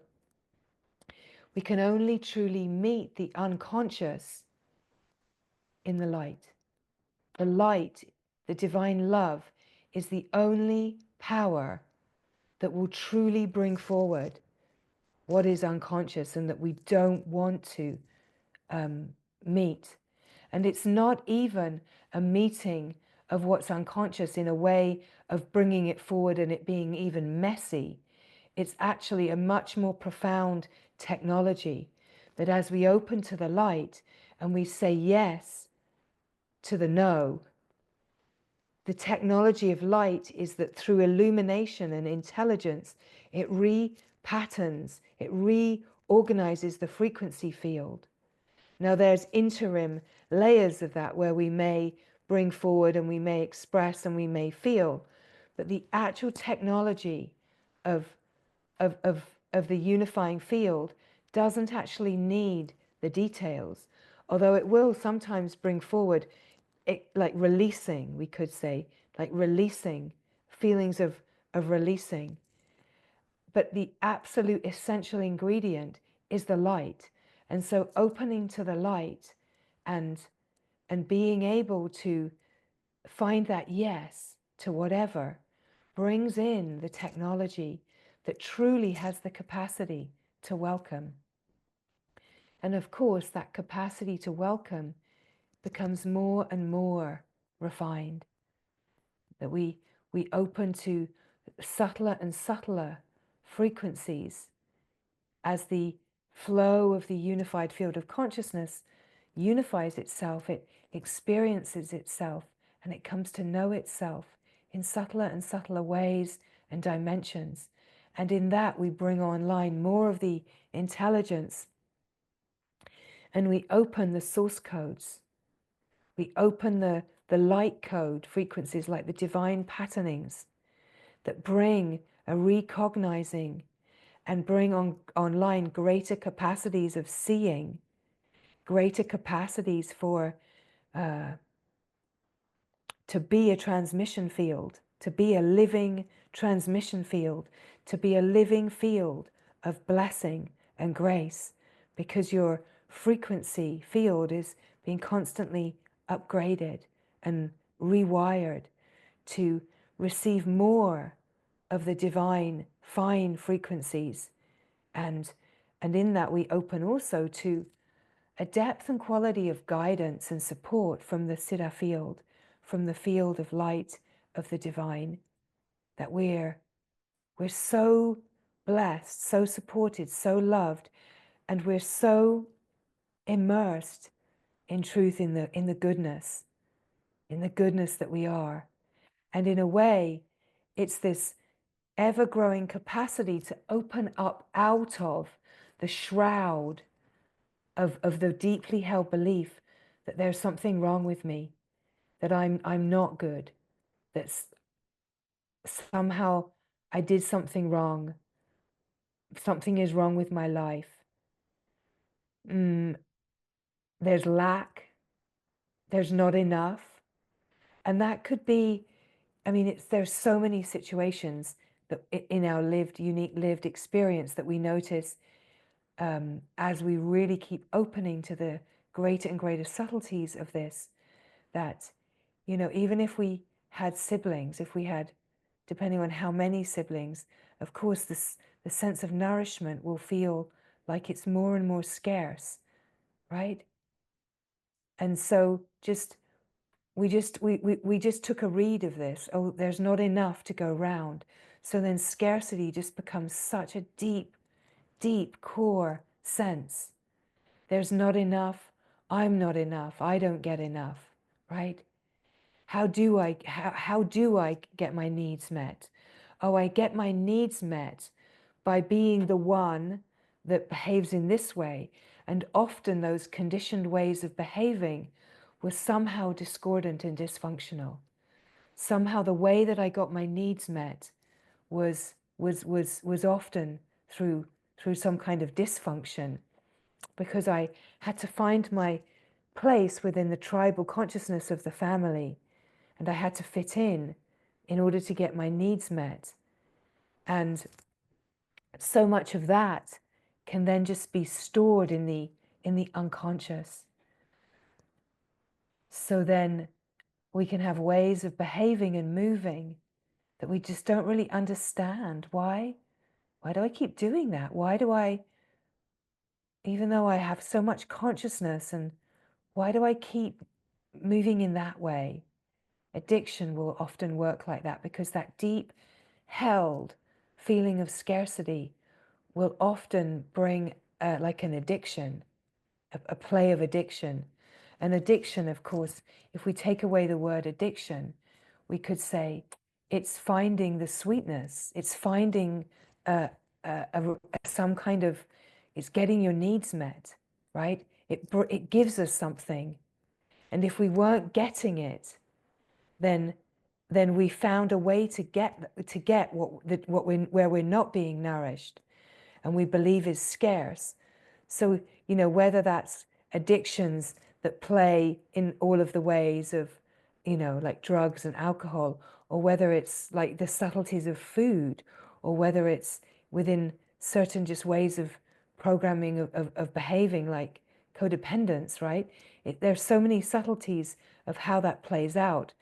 we can only truly meet the unconscious in the light. The light, the divine love, is the only power that will truly bring forward what is unconscious and that we don't want to meet. And it's not even a meeting of what's unconscious in a way of bringing it forward and it being even messy. It's actually a much more profound technology that as we open to the light and we say yes to the no, the technology of light is that through illumination and intelligence, it repatterns, it reorganizes the frequency field. Now there's interim layers of that where we may bring forward and we may express and we may feel, but the actual technology of the unifying field doesn't actually need the details. although it will sometimes bring forward like releasing, we could say, like releasing, feelings of releasing. But the absolute essential ingredient is the light. And so opening to the light and being able to find that yes to whatever brings in the technology that truly has the capacity to welcome. And of course, that capacity to welcome becomes more and more refined, that we open to subtler and subtler frequencies as the flow of the unified field of consciousness unifies itself, it experiences itself, and it comes to know itself in subtler and subtler ways and dimensions. And in that, we bring online more of the intelligence, and we open the source codes. We open the light code frequencies, like the divine patternings, that bring a recognizing and bring online greater capacities of seeing, greater capacities for to be a transmission field, to be a living transmission field, to be a living field of blessing and grace, because your frequency field is being constantly upgraded and rewired to receive more of the divine fine frequencies. And in that, we open also to a depth and quality of guidance and support from the Siddha field, from the field of light of the divine, that we're so blessed, so supported, so loved, and we're so immersed in truth, in the goodness, that we are. And in a way, it's this ever-growing capacity to open up out of the shroud of the deeply held belief that there's something wrong with me, that I'm not good, that somehow I did something wrong, something is wrong with my life. There's lack, there's not enough. And that could be, I mean, there's so many situations that in our unique lived experience that we notice as we really keep opening to the greater and greater subtleties of this, that, you know, even if we had siblings, if we had, depending on how many siblings, of course, the sense of nourishment will feel like it's more and more scarce, right? And so we just took a read of this. Oh, there's not enough to go round. So then scarcity just becomes such a deep, deep core sense. There's not enough. I'm not enough. I don't get enough, right? How do I get my needs met? Oh, I get my needs met by being the one that behaves in this way. And often those conditioned ways of behaving were somehow discordant and dysfunctional. Somehow the way that I got my needs met was often through some kind of dysfunction, because I had to find my place within the tribal consciousness of the family, and I had to fit in order to get my needs met. And so much of that can then just be stored in the unconscious. So then we can have ways of behaving and moving that we just don't really understand. Why do I keep doing that? Why do I, even though I have so much consciousness, and why do I keep moving in that way? Addiction will often work like that, because that deep held feeling of scarcity will often bring like an addiction, a play of addiction. An addiction, of course, if we take away the word addiction, we could say it's finding the sweetness, it's finding some kind of, it's getting your needs met, right? It gives us something. And if we weren't getting it, then we found a way to get where we're not being nourished, and we believe is scarce. So, you know, whether that's addictions that play in all of the ways of, like drugs and alcohol, or whether it's like the subtleties of food, or whether it's within certain just ways of programming of behaving, like codependence, right? There's so many subtleties of how that plays out.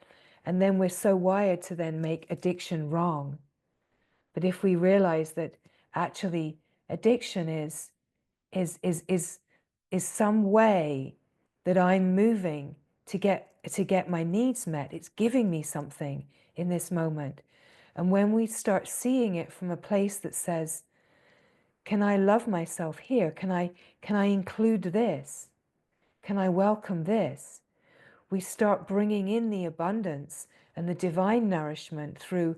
And then we're so wired to then make addiction wrong. But if we realize that actually addiction is some way that I'm moving to get my needs met, it's giving me something in this moment. And when we start seeing it from a place that says, can I love myself here? Can I include this? Can I welcome this? We start bringing in the abundance and the divine nourishment through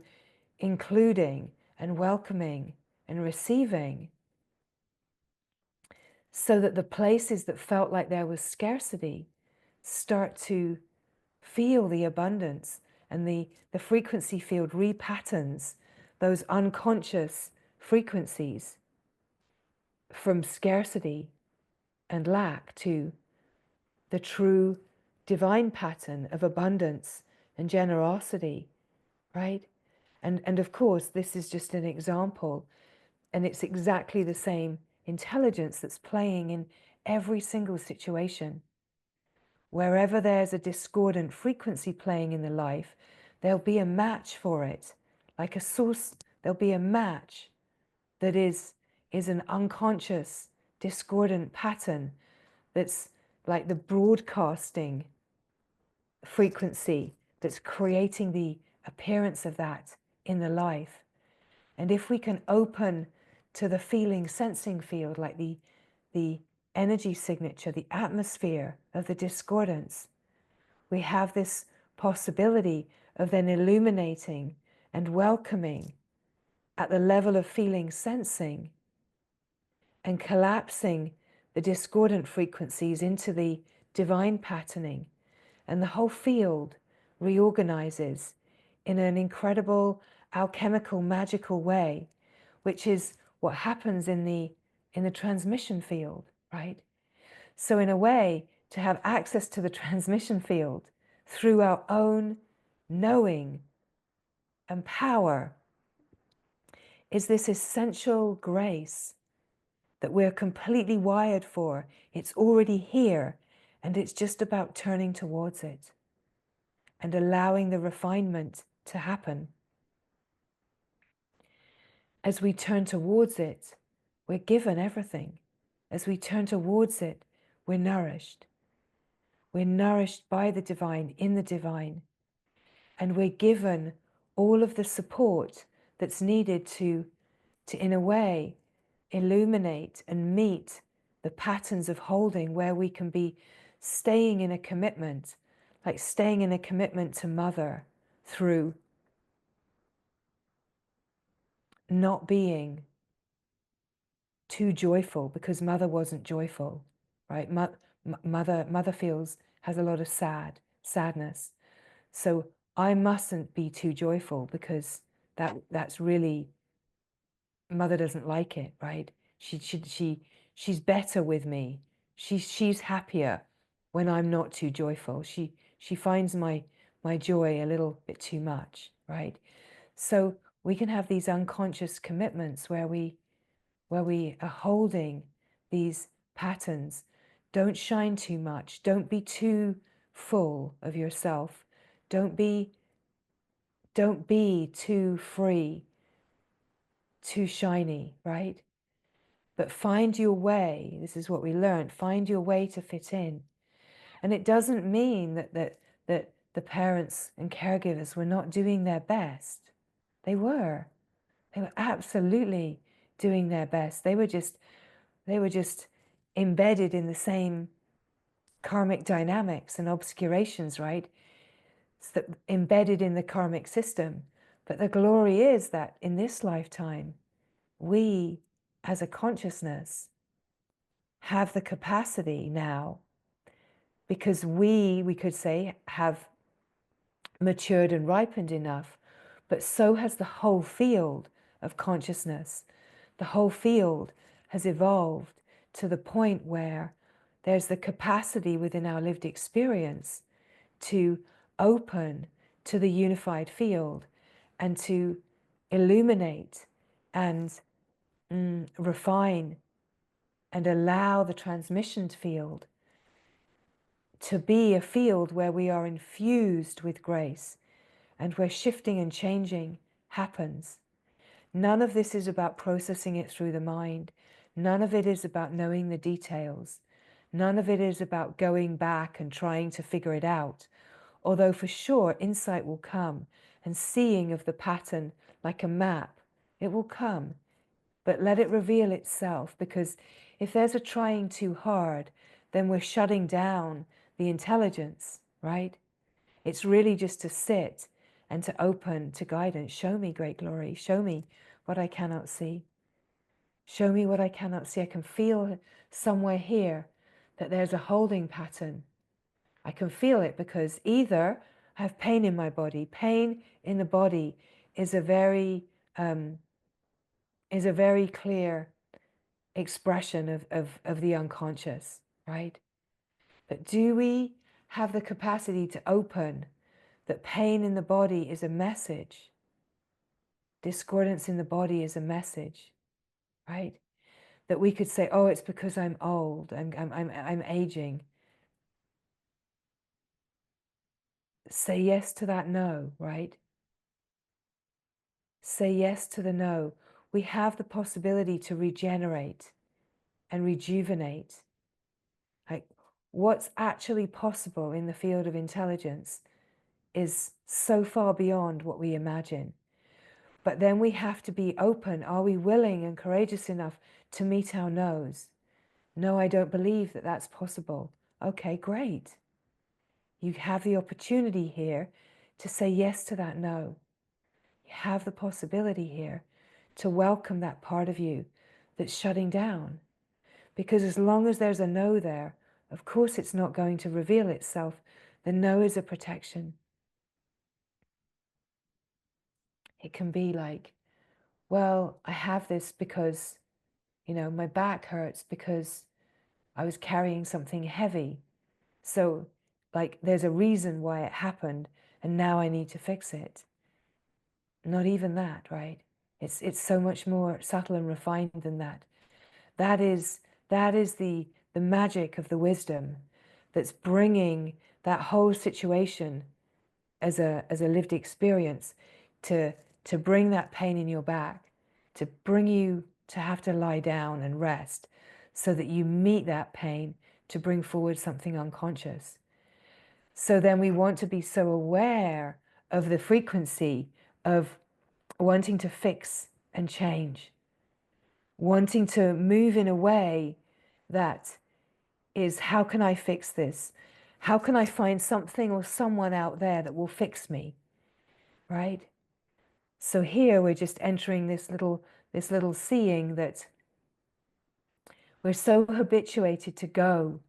including and welcoming and receiving, so that the places that felt like there was scarcity start to feel the abundance, and the frequency field repatterns those unconscious frequencies from scarcity and lack to the true divine pattern of abundance and generosity, right? And of course, this is just an example, and it's exactly the same intelligence that's playing in every single situation. Wherever there's a discordant frequency playing in the life, there'll be a match for it. Like a source, there'll be a match that is an unconscious, discordant pattern that's like the broadcasting frequency that's creating the appearance of that in the life. And if we can open to the feeling, sensing field, like the energy signature, the atmosphere of the discordance, we have this possibility of then illuminating and welcoming at the level of feeling, sensing, and collapsing the discordant frequencies into the divine patterning. And the whole field reorganizes in an incredible alchemical, magical way, which is what happens in the transmission field, right? So in a way, to have access to the transmission field through our own knowing and power is this essential grace that we're completely wired for. It's already here, and it's just about turning towards it and allowing the refinement to happen. As we turn towards it, we're given everything. As we turn towards it, we're nourished. We're nourished by the divine, in the divine. And we're given all of the support that's needed to in a way, illuminate and meet the patterns of holding where we can be staying in a commitment, like staying in a commitment to Mother through not being too joyful, because Mother wasn't joyful, right? Mother has a lot of sadness. So I mustn't be too joyful, because that's really, Mother doesn't like it, right? She's better with me. She's happier when I'm not too joyful. She finds my joy a little bit too much, right? So we can have these unconscious commitments where we are holding these patterns. Don't shine too much. Don't be too full of yourself. Don't be too free, too shiny, right? But find your way. This is what we learned. Find your way to fit in. And it doesn't mean that the parents and caregivers were not doing their best. They were. They were absolutely doing their best. They were just embedded in the same karmic dynamics and obscurations, right? So embedded in the karmic system. But the glory is that in this lifetime, we as a consciousness have the capacity now, because we could say, have matured and ripened enough, but so has the whole field of consciousness. The whole field has evolved to the point where there's the capacity within our lived experience to open to the unified field and to illuminate and refine and allow the transmission field to be a field where we are infused with grace and where shifting and changing happens. None of this is about processing it through the mind. None of it is about knowing the details. None of it is about going back and trying to figure it out. Although for sure insight will come and seeing of the pattern like a map, it will come. But let it reveal itself, because if there's a trying too hard, then we're shutting down the intelligence, right? It's really just to sit and to open to guidance. Show me, great glory. Show me what I cannot see. Show me what I cannot see. I can feel somewhere here that there's a holding pattern. I can feel it because either I have pain in my body. Pain in the body is a very clear expression of the unconscious, right? But do we have the capacity to open that pain in the body is a message? Discordance in the body is a message, right? That we could say, oh, it's because I'm old, I'm aging. Say yes to that no, right? Say yes to the no. We have the possibility to regenerate and rejuvenate. Like, what's actually possible in the field of intelligence is so far beyond what we imagine. But then we have to be open. Are we willing and courageous enough to meet our no's? No, I don't believe that that's possible. Okay, great. You have the opportunity here to say yes to that no. You have the possibility here to welcome that part of you that's shutting down. Because as long as there's a no there, of course it's not going to reveal itself. The no is a protection. It can be like, well, I have this because, my back hurts because I was carrying something heavy. So, like, there's a reason why it happened, and now I need to fix it. Not even that, right? It's so much more subtle and refined than that. That is the magic of the wisdom that's bringing that whole situation as a lived experience to bring that pain in your back, to bring you to have to lie down and rest so that you meet that pain to bring forward something unconscious. So then we want to be so aware of the frequency of wanting to fix and change, wanting to move in a way that is, how can I fix this? How can I find something or someone out there that will fix me, right? So here we're just entering this little seeing that we're so habituated to go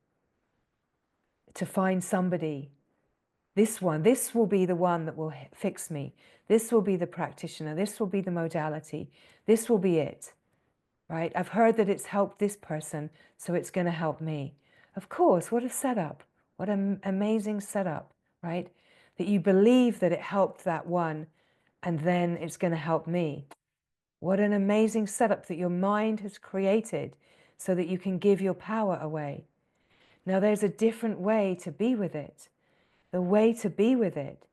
to find somebody. This will be the one that will fix me. This will be the practitioner. This will be the modality. This will be it, right? I've heard that it's helped this person, so it's going to help me. Of course, what a setup. What an amazing setup, right? That you believe that it helped that one, and then it's going to help me. What an amazing setup that your mind has created so that you can give your power away. Now, there's a different way to be with it. The way to be with it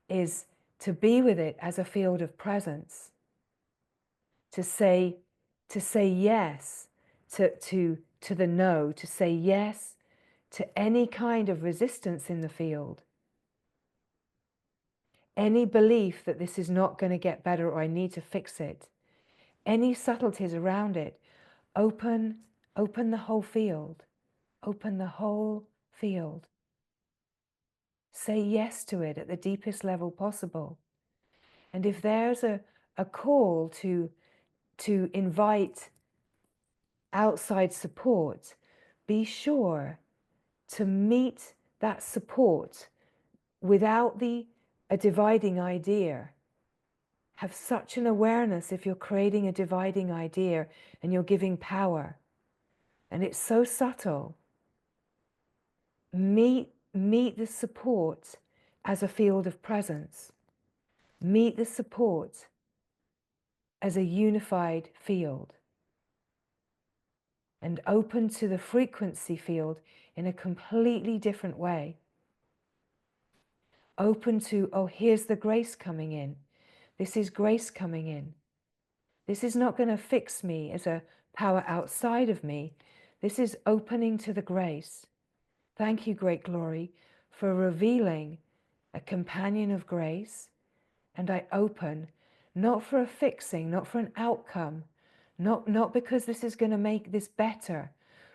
is to be with it as a field of presence, to say yes to the no, to say yes to any kind of resistance in the field, any belief that this is not going to get better or I need to fix it, any subtleties around it. Open the whole field. Open the whole field. Say yes to it at the deepest level possible. And if there's a call to invite outside support, be sure to meet that support without a dividing idea. Have such an awareness if you're creating a dividing idea and you're giving power. And it's so subtle. meet the support as a field of presence. Meet the support as a unified field. And open to the frequency field in a completely different way. Open to, oh, here's the grace coming in. This is grace coming in. This is not going to fix me as a power outside of me. This is opening to the grace. Thank you, Great Glory, for revealing a companion of grace. And I open, not for a fixing, not for an outcome, not because this is going to make this better,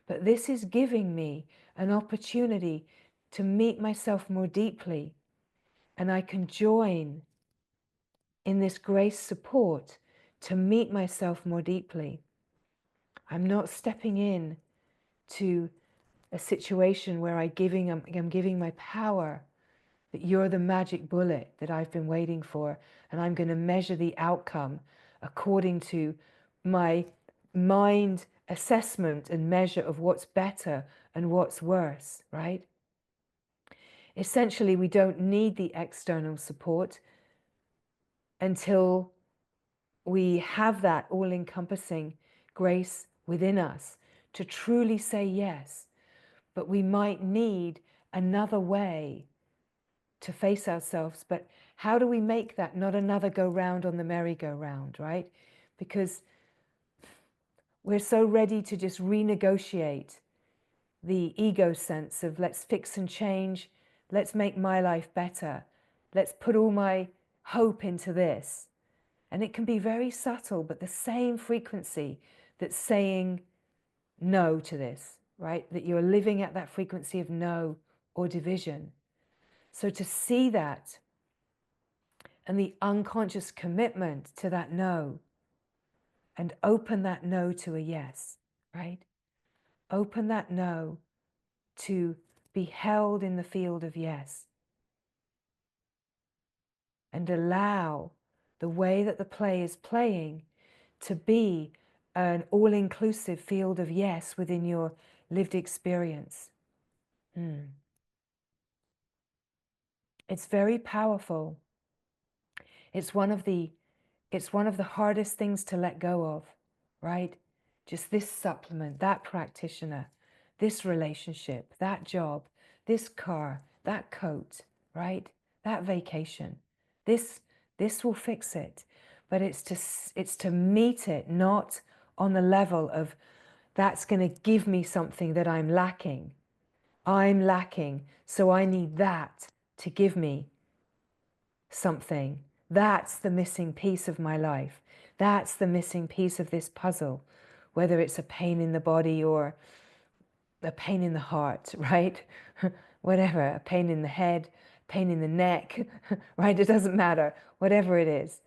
but this is giving me an opportunity to meet myself more deeply. And I can join in this grace support to meet myself more deeply. I'm not stepping in to a situation where I'm giving my power, that you're the magic bullet that I've been waiting for, and I'm going to measure the outcome according to my mind assessment and measure of what's better and what's worse, right? Essentially, we don't need the external support until we have that all-encompassing grace within us to truly say yes. But we might need another way to face ourselves. But how do we make that not another go round on the merry-go-round, right? Because we're so ready to just renegotiate the ego sense of let's fix and change, let's make my life better, let's put all my hope into this. And it can be very subtle, but the same frequency that's saying no to this, right? That you're living at that frequency of no or division. So to see that and the unconscious commitment to that no, and open that no to a yes, right? Open that no to be held in the field of yes. And allow the way that the play is playing to be an all-inclusive field of yes within your lived experience. It's very powerful. It's one of the hardest things to let go of, right? Just this supplement, that practitioner, this relationship, that job, this car, that coat, right? That vacation. This will fix it. But it's to meet it, not on the level of that's going to give me something that I'm lacking. I'm lacking, so I need that to give me something. That's the missing piece of my life. That's the missing piece of this puzzle, whether it's a pain in the body or a pain in the heart, right? Whatever, a pain in the head, pain in the neck, right? It doesn't matter, whatever it is.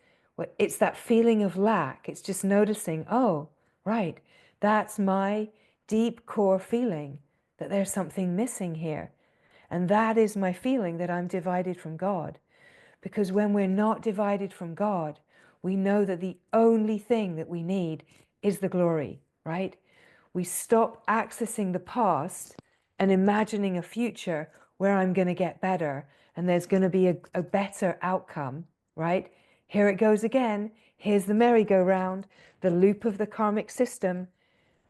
It's that feeling of lack. It's just noticing, oh, right, that's my deep core feeling that there's something missing here. And that is my feeling that I'm divided from God. Because when we're not divided from God, we know that the only thing that we need is the glory, right? We stop accessing the past and imagining a future where I'm going to get better and there's going to be a better outcome, right? Here it goes again. Here's the merry-go-round, the loop of the karmic system.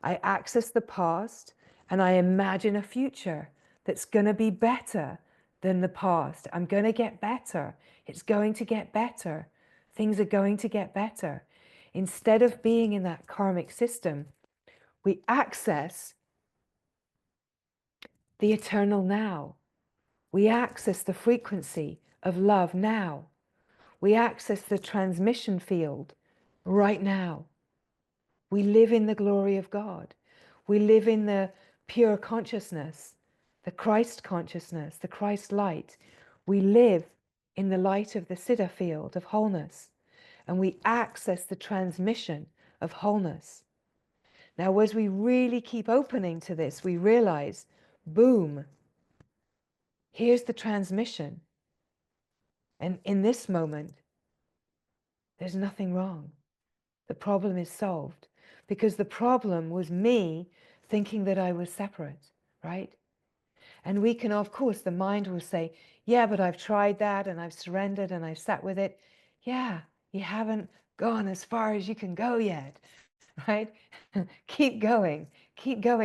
I access the past and I imagine a future that's going to be better than the past. I'm going to get better. It's going to get better. Things are going to get better. Instead of being in that karmic system, we access the eternal now. We access the frequency of love now. We access the transmission field right now. We live in the glory of God. We live in the pure consciousness, the Christ consciousness, the Christ light. We live in the light of the Siddha field of wholeness, and we access the transmission of wholeness. Now, as we really keep opening to this, we realize, boom, here's the transmission. And in this moment, there's nothing wrong. The problem is solved, because the problem was me thinking that I was separate, right? And we can, of course, the mind will say, yeah, but I've tried that and I've surrendered and I've sat with it. Yeah, you haven't gone as far as you can go yet, right? Keep going,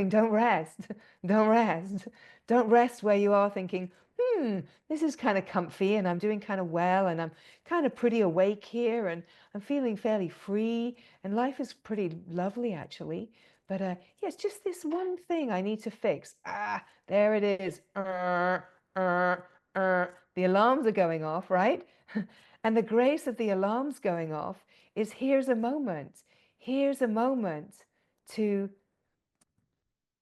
don't rest, don't rest. Don't rest where you are thinking, this is kind of comfy and I'm doing kind of well and I'm kind of pretty awake here and I'm feeling fairly free and life is pretty lovely actually. But yeah, it's just this one thing I need to fix. There it is. The alarms are going off, right? And the grace of the alarms going off is here's a moment. Here's a moment to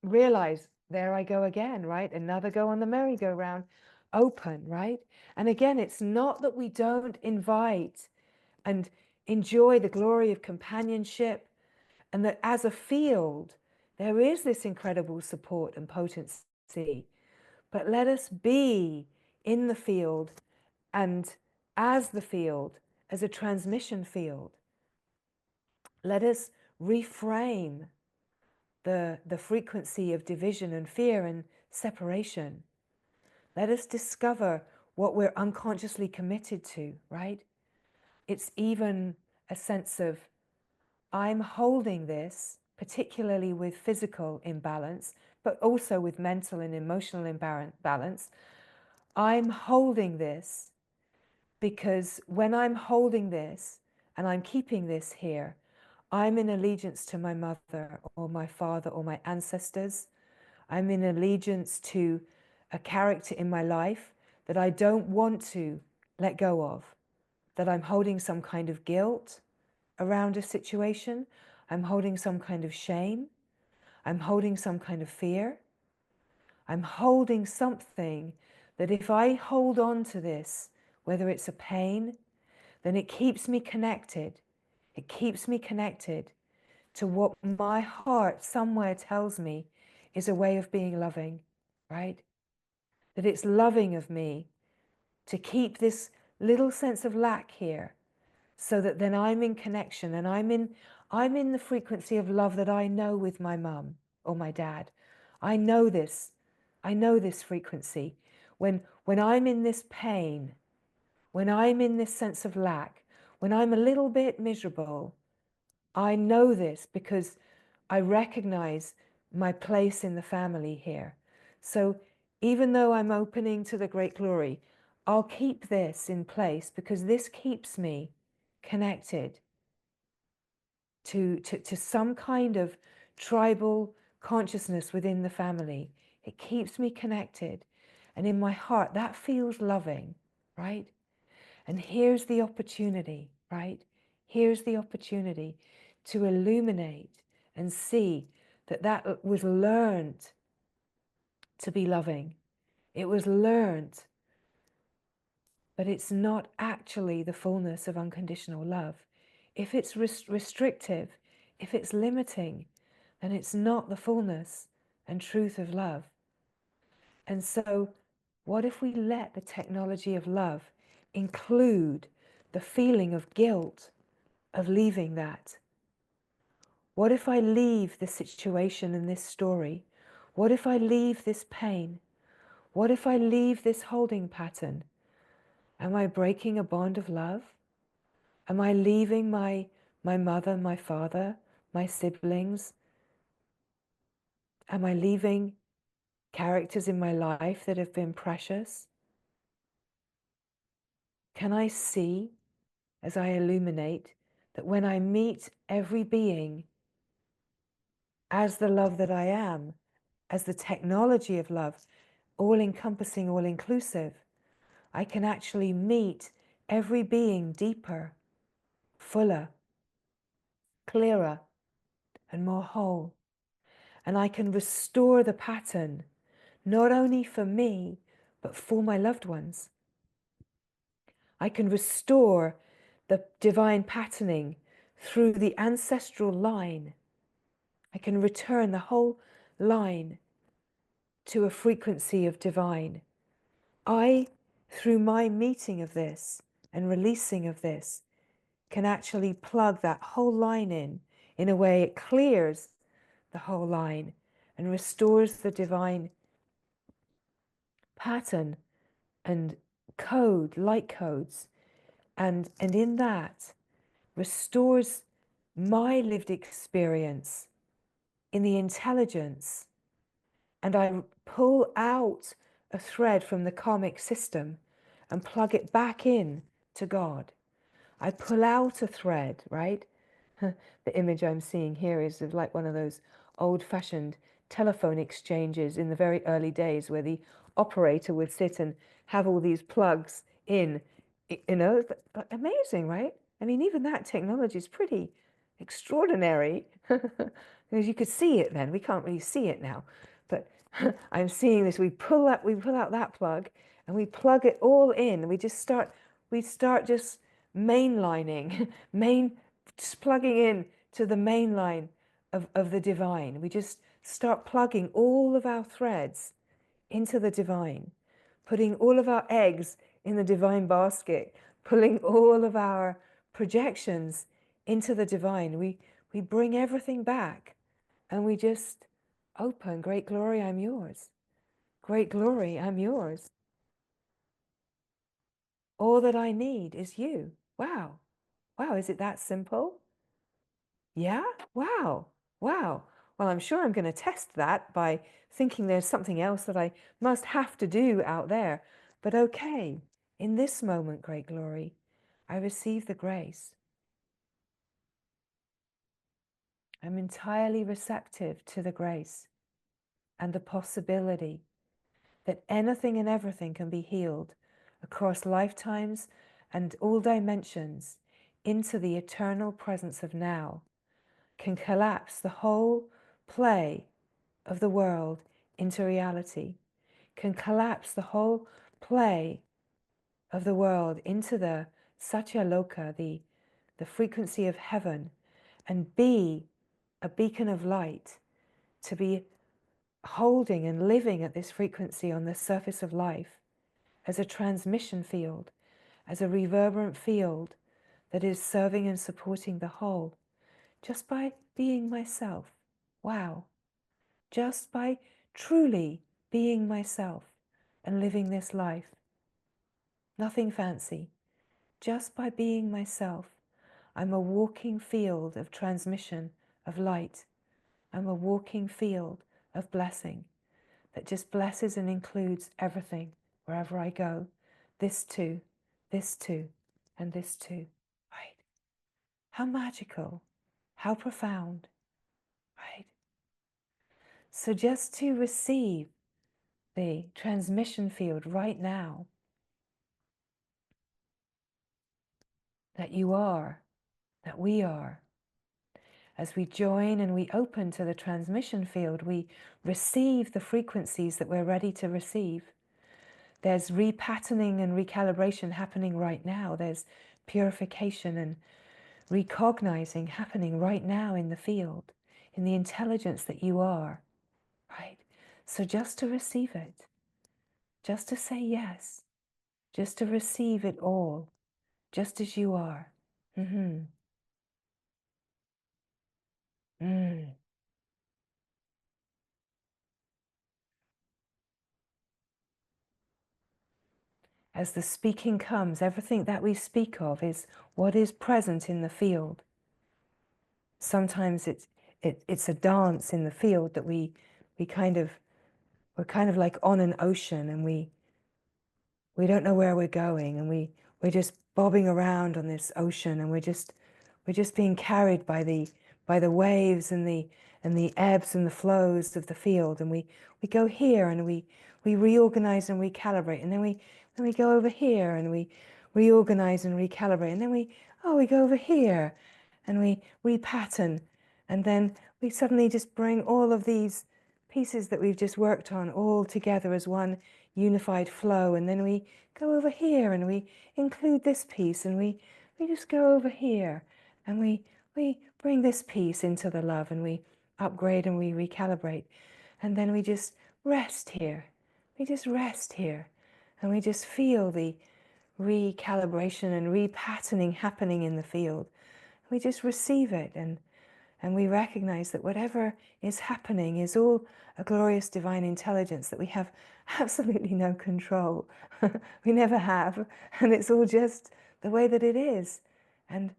realize, there I go again, right? Another go on the merry-go-round, open, right? And again, it's not that we don't invite and enjoy the glory of companionship, and that as a field, there is this incredible support and potency. But let us be in the field and as the field, as a transmission field. Let us reframe the frequency of division and fear and separation. Let us discover what we're unconsciously committed to, right? It's even a sense of, I'm holding this, particularly with physical imbalance, but also with mental and emotional imbalance. I'm holding this because when I'm holding this and I'm keeping this here, I'm in allegiance to my mother or my father or my ancestors. I'm in allegiance to a character in my life that I don't want to let go of, that I'm holding some kind of guilt around a situation. I'm holding some kind of shame. I'm holding some kind of fear. I'm holding something that if I hold on to this, whether it's a pain, then it keeps me connected. It keeps me connected to what my heart somewhere tells me is a way of being loving, right? That it's loving of me to keep this little sense of lack here, so that then I'm in connection and I'm in the frequency of love that I know with my mum or my dad. I know this frequency. When I'm in this pain, when I'm in this sense of lack, when I'm a little bit miserable, I know this because I recognize my place in the family here. So even though I'm opening to the great glory, I'll keep this in place because this keeps me connected to some kind of tribal consciousness within the family. It keeps me connected. And in my heart, that feels loving, right? And here's the opportunity, right? Here's the opportunity to illuminate and see that that was learned to be loving. It was learned, but it's not actually the fullness of unconditional love. If it's restrictive, if it's limiting, then it's not the fullness and truth of love. And so, what if we let the technology of love include the feeling of guilt of leaving that? What if I leave this situation and this story? What if I leave this pain? What if I leave this holding pattern? Am I breaking a bond of love? Am I leaving my mother, my father, my siblings? Am I leaving characters in my life that have been precious? Can I see, as I illuminate, that when I meet every being as the love that I am, as the technology of love, all-encompassing, all-inclusive, I can actually meet every being deeper, fuller, clearer, and more whole. And I can restore the pattern, not only for me, but for my loved ones. I can restore the divine patterning through the ancestral line. I can return the whole line to a frequency of divine. I, through my meeting of this and releasing of this, can actually plug that whole line in a way it clears the whole line and restores the divine pattern and code, light codes, and in that restores my lived experience in the intelligence, and I pull out a thread from the karmic system and plug it back in to God. I pull out a thread, right? The image I'm seeing here is of like one of those old-fashioned telephone exchanges in the very early days where the operator would sit and have all these plugs in, you know, amazing, right? I mean, even that technology is pretty extraordinary because you could see it then. We can't really see it now, but I'm seeing this. We pull out that plug and we plug it all in, and we start just mainlining, just plugging in to the main line of the divine. We just start plugging all of our threads into the divine, putting all of our eggs in the divine basket, pulling all of our projections into the divine. We bring everything back and we just open. Great glory, I'm yours. Great glory, I'm yours. All that I need is you. Wow. Wow, is it that simple? Yeah? Wow. Wow. Well, I'm sure I'm going to test that by thinking there's something else that I must have to do out there. But okay, in this moment, great glory, I receive the grace. I'm entirely receptive to the grace and the possibility that anything and everything can be healed across lifetimes and all dimensions into the eternal presence of now, can collapse the whole play of the world into reality, can collapse the whole play of the world into the Satya Loka, the frequency of heaven, and be a beacon of light, to be holding and living at this frequency on the surface of life as a transmission field, as a reverberant field that is serving and supporting the whole, just by being myself. Wow. Just by truly being myself and living this life. Nothing fancy. Just by being myself, I'm a walking field of transmission, of light. I'm a walking field of blessing that just blesses and includes everything wherever I go. This too, and this too. Right? How magical, how profound, right? So just to receive the transmission field right now that you are, that we are. As we join and we open to the transmission field, we receive the frequencies that we're ready to receive. There's repatterning and recalibration happening right now. There's purification and recognizing happening right now in the field, in the intelligence that you are, right? So just to receive it, just to say yes, just to receive it all, just as you are. Mm-hmm. Mm. As the speaking comes, everything that we speak of is what is present in the field. Sometimes it's a dance in the field that we're kind of like on an ocean, and we don't know where we're going, and we're just bobbing around on this ocean, and we're just being carried by the waves and the ebbs and the flows of the field, and we go here and we reorganize and recalibrate, and then we go over here and we reorganize and recalibrate, and then we go over here and we repattern, and then we suddenly just bring all of these pieces that we've just worked on all together as one unified flow, and then we go over here and we include this piece, and we just go over here and we bring this piece into the love, and we upgrade and we recalibrate, and then we just rest here. We just rest here, and we just feel the recalibration and repatterning happening in the field. We just receive it, and And we recognize that whatever is happening is all a glorious divine intelligence that we have absolutely no control. We never have. And it's all just the way that it is. And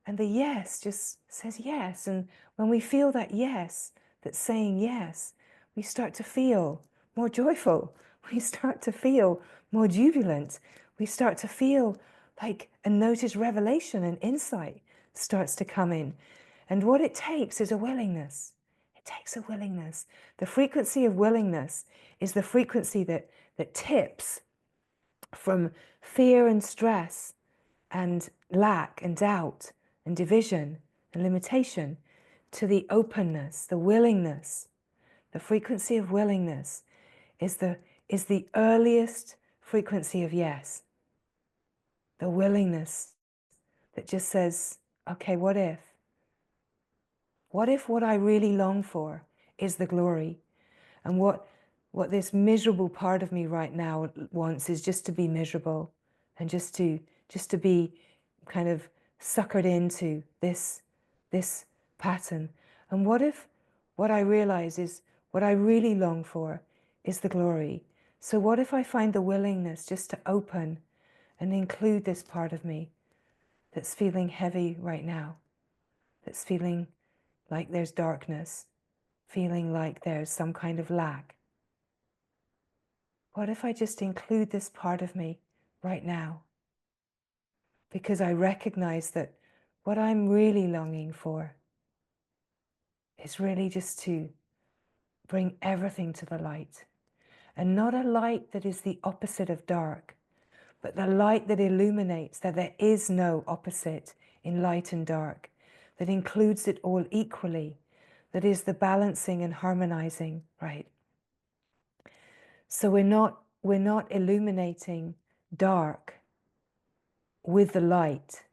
the yes just says yes. And when we feel that yes, that's saying yes, we start to feel more joyful. We start to feel more jubilant. We start to feel like a notice revelation and insight starts to come in. And what it takes is a willingness. It takes a willingness. The frequency of willingness is the frequency that tips from fear and stress and lack and doubt and division and limitation to the openness, the willingness. The frequency of willingness is the earliest frequency of yes. The willingness that just says, okay, what if? What if what I really long for is the glory? And what this miserable part of me right now wants is just to be miserable and just to be kind of suckered into this pattern. And what if what I realize is what I really long for is the glory? So what if I find the willingness just to open and include this part of me that's feeling heavy right now, that's feeling like there's darkness, feeling like there's some kind of lack? What if I just include this part of me right now? Because I recognize that what I'm really longing for is really just to bring everything to the light. And not a light that is the opposite of dark, but the light that illuminates that there is no opposite in light and dark, that includes it all equally, that is the balancing and harmonizing, right? So we're not illuminating dark with the light.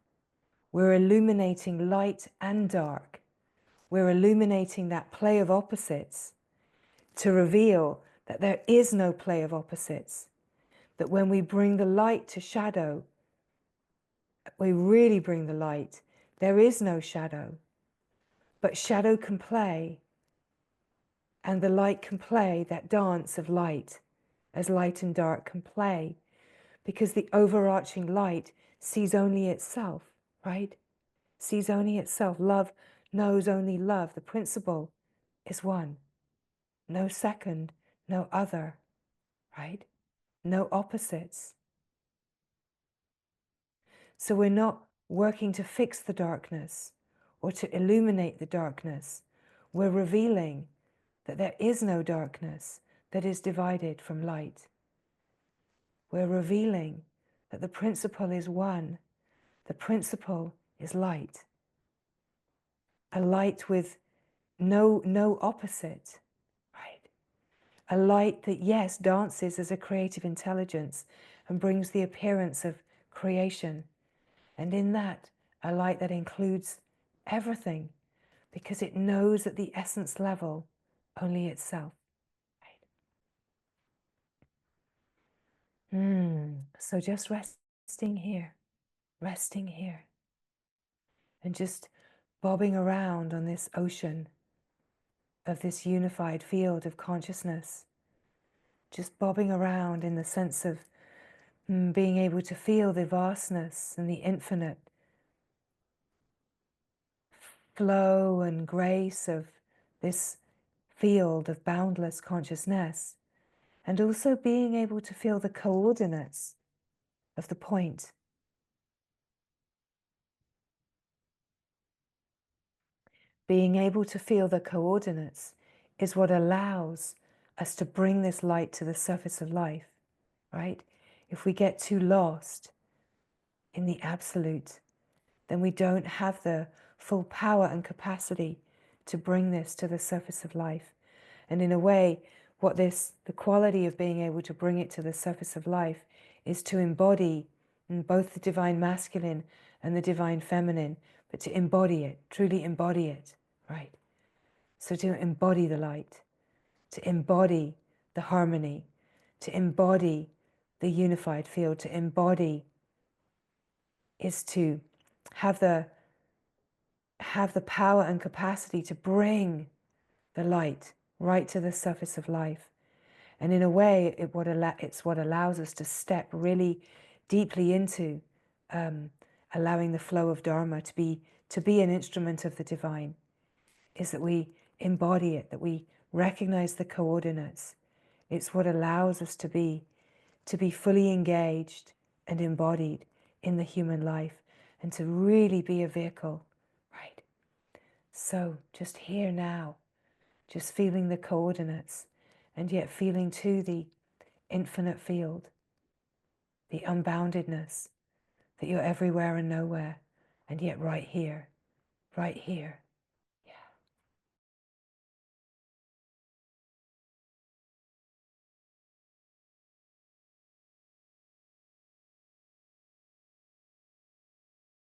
We're illuminating light and dark. We're illuminating that play of opposites to reveal that there is no play of opposites. That when we bring the light to shadow, we really bring the light. There is no shadow. But shadow can play, and the light can play that dance of light, as light and dark can play, because the overarching light sees only itself, right? Sees only itself. Love knows only love. The principle is one. No second, no other, right? No opposites. So we're not working to fix the darkness or to illuminate the darkness. We're revealing that there is no darkness that is divided from light. We're revealing that the principle is one. The principle is light. A light with no opposite, right? A light that, yes, dances as a creative intelligence and brings the appearance of creation. And in that, a light that includes everything, because it knows at the essence level only itself. Right? So just resting here, and just bobbing around on this ocean of this unified field of consciousness, just bobbing around in the sense of being able to feel the vastness and the infinite flow and grace of this field of boundless consciousness, and also being able to feel the coordinates of the point. Being able to feel the coordinates is what allows us to bring this light to the surface of life, right? If we get too lost in the absolute, then we don't have the full power and capacity to bring this to the surface of life. And in a way, the quality of being able to bring it to the surface of life is to embody both the divine masculine and the divine feminine, but to embody it, truly embody it, right? So to embody the light, to embody the harmony, to embody the unified field, to embody is to have the have the power and capacity to bring the light right to the surface of life. And in a way, it's what allows us to step really deeply into allowing the flow of Dharma to be an instrument of the divine, is that we embody it, that we recognize the coordinates. It's what allows us to be fully engaged and embodied in the human life, and to really be a vehicle, right? So just here now, just feeling the coordinates, and yet feeling too the infinite field, the unboundedness, that you're everywhere and nowhere, and yet right here,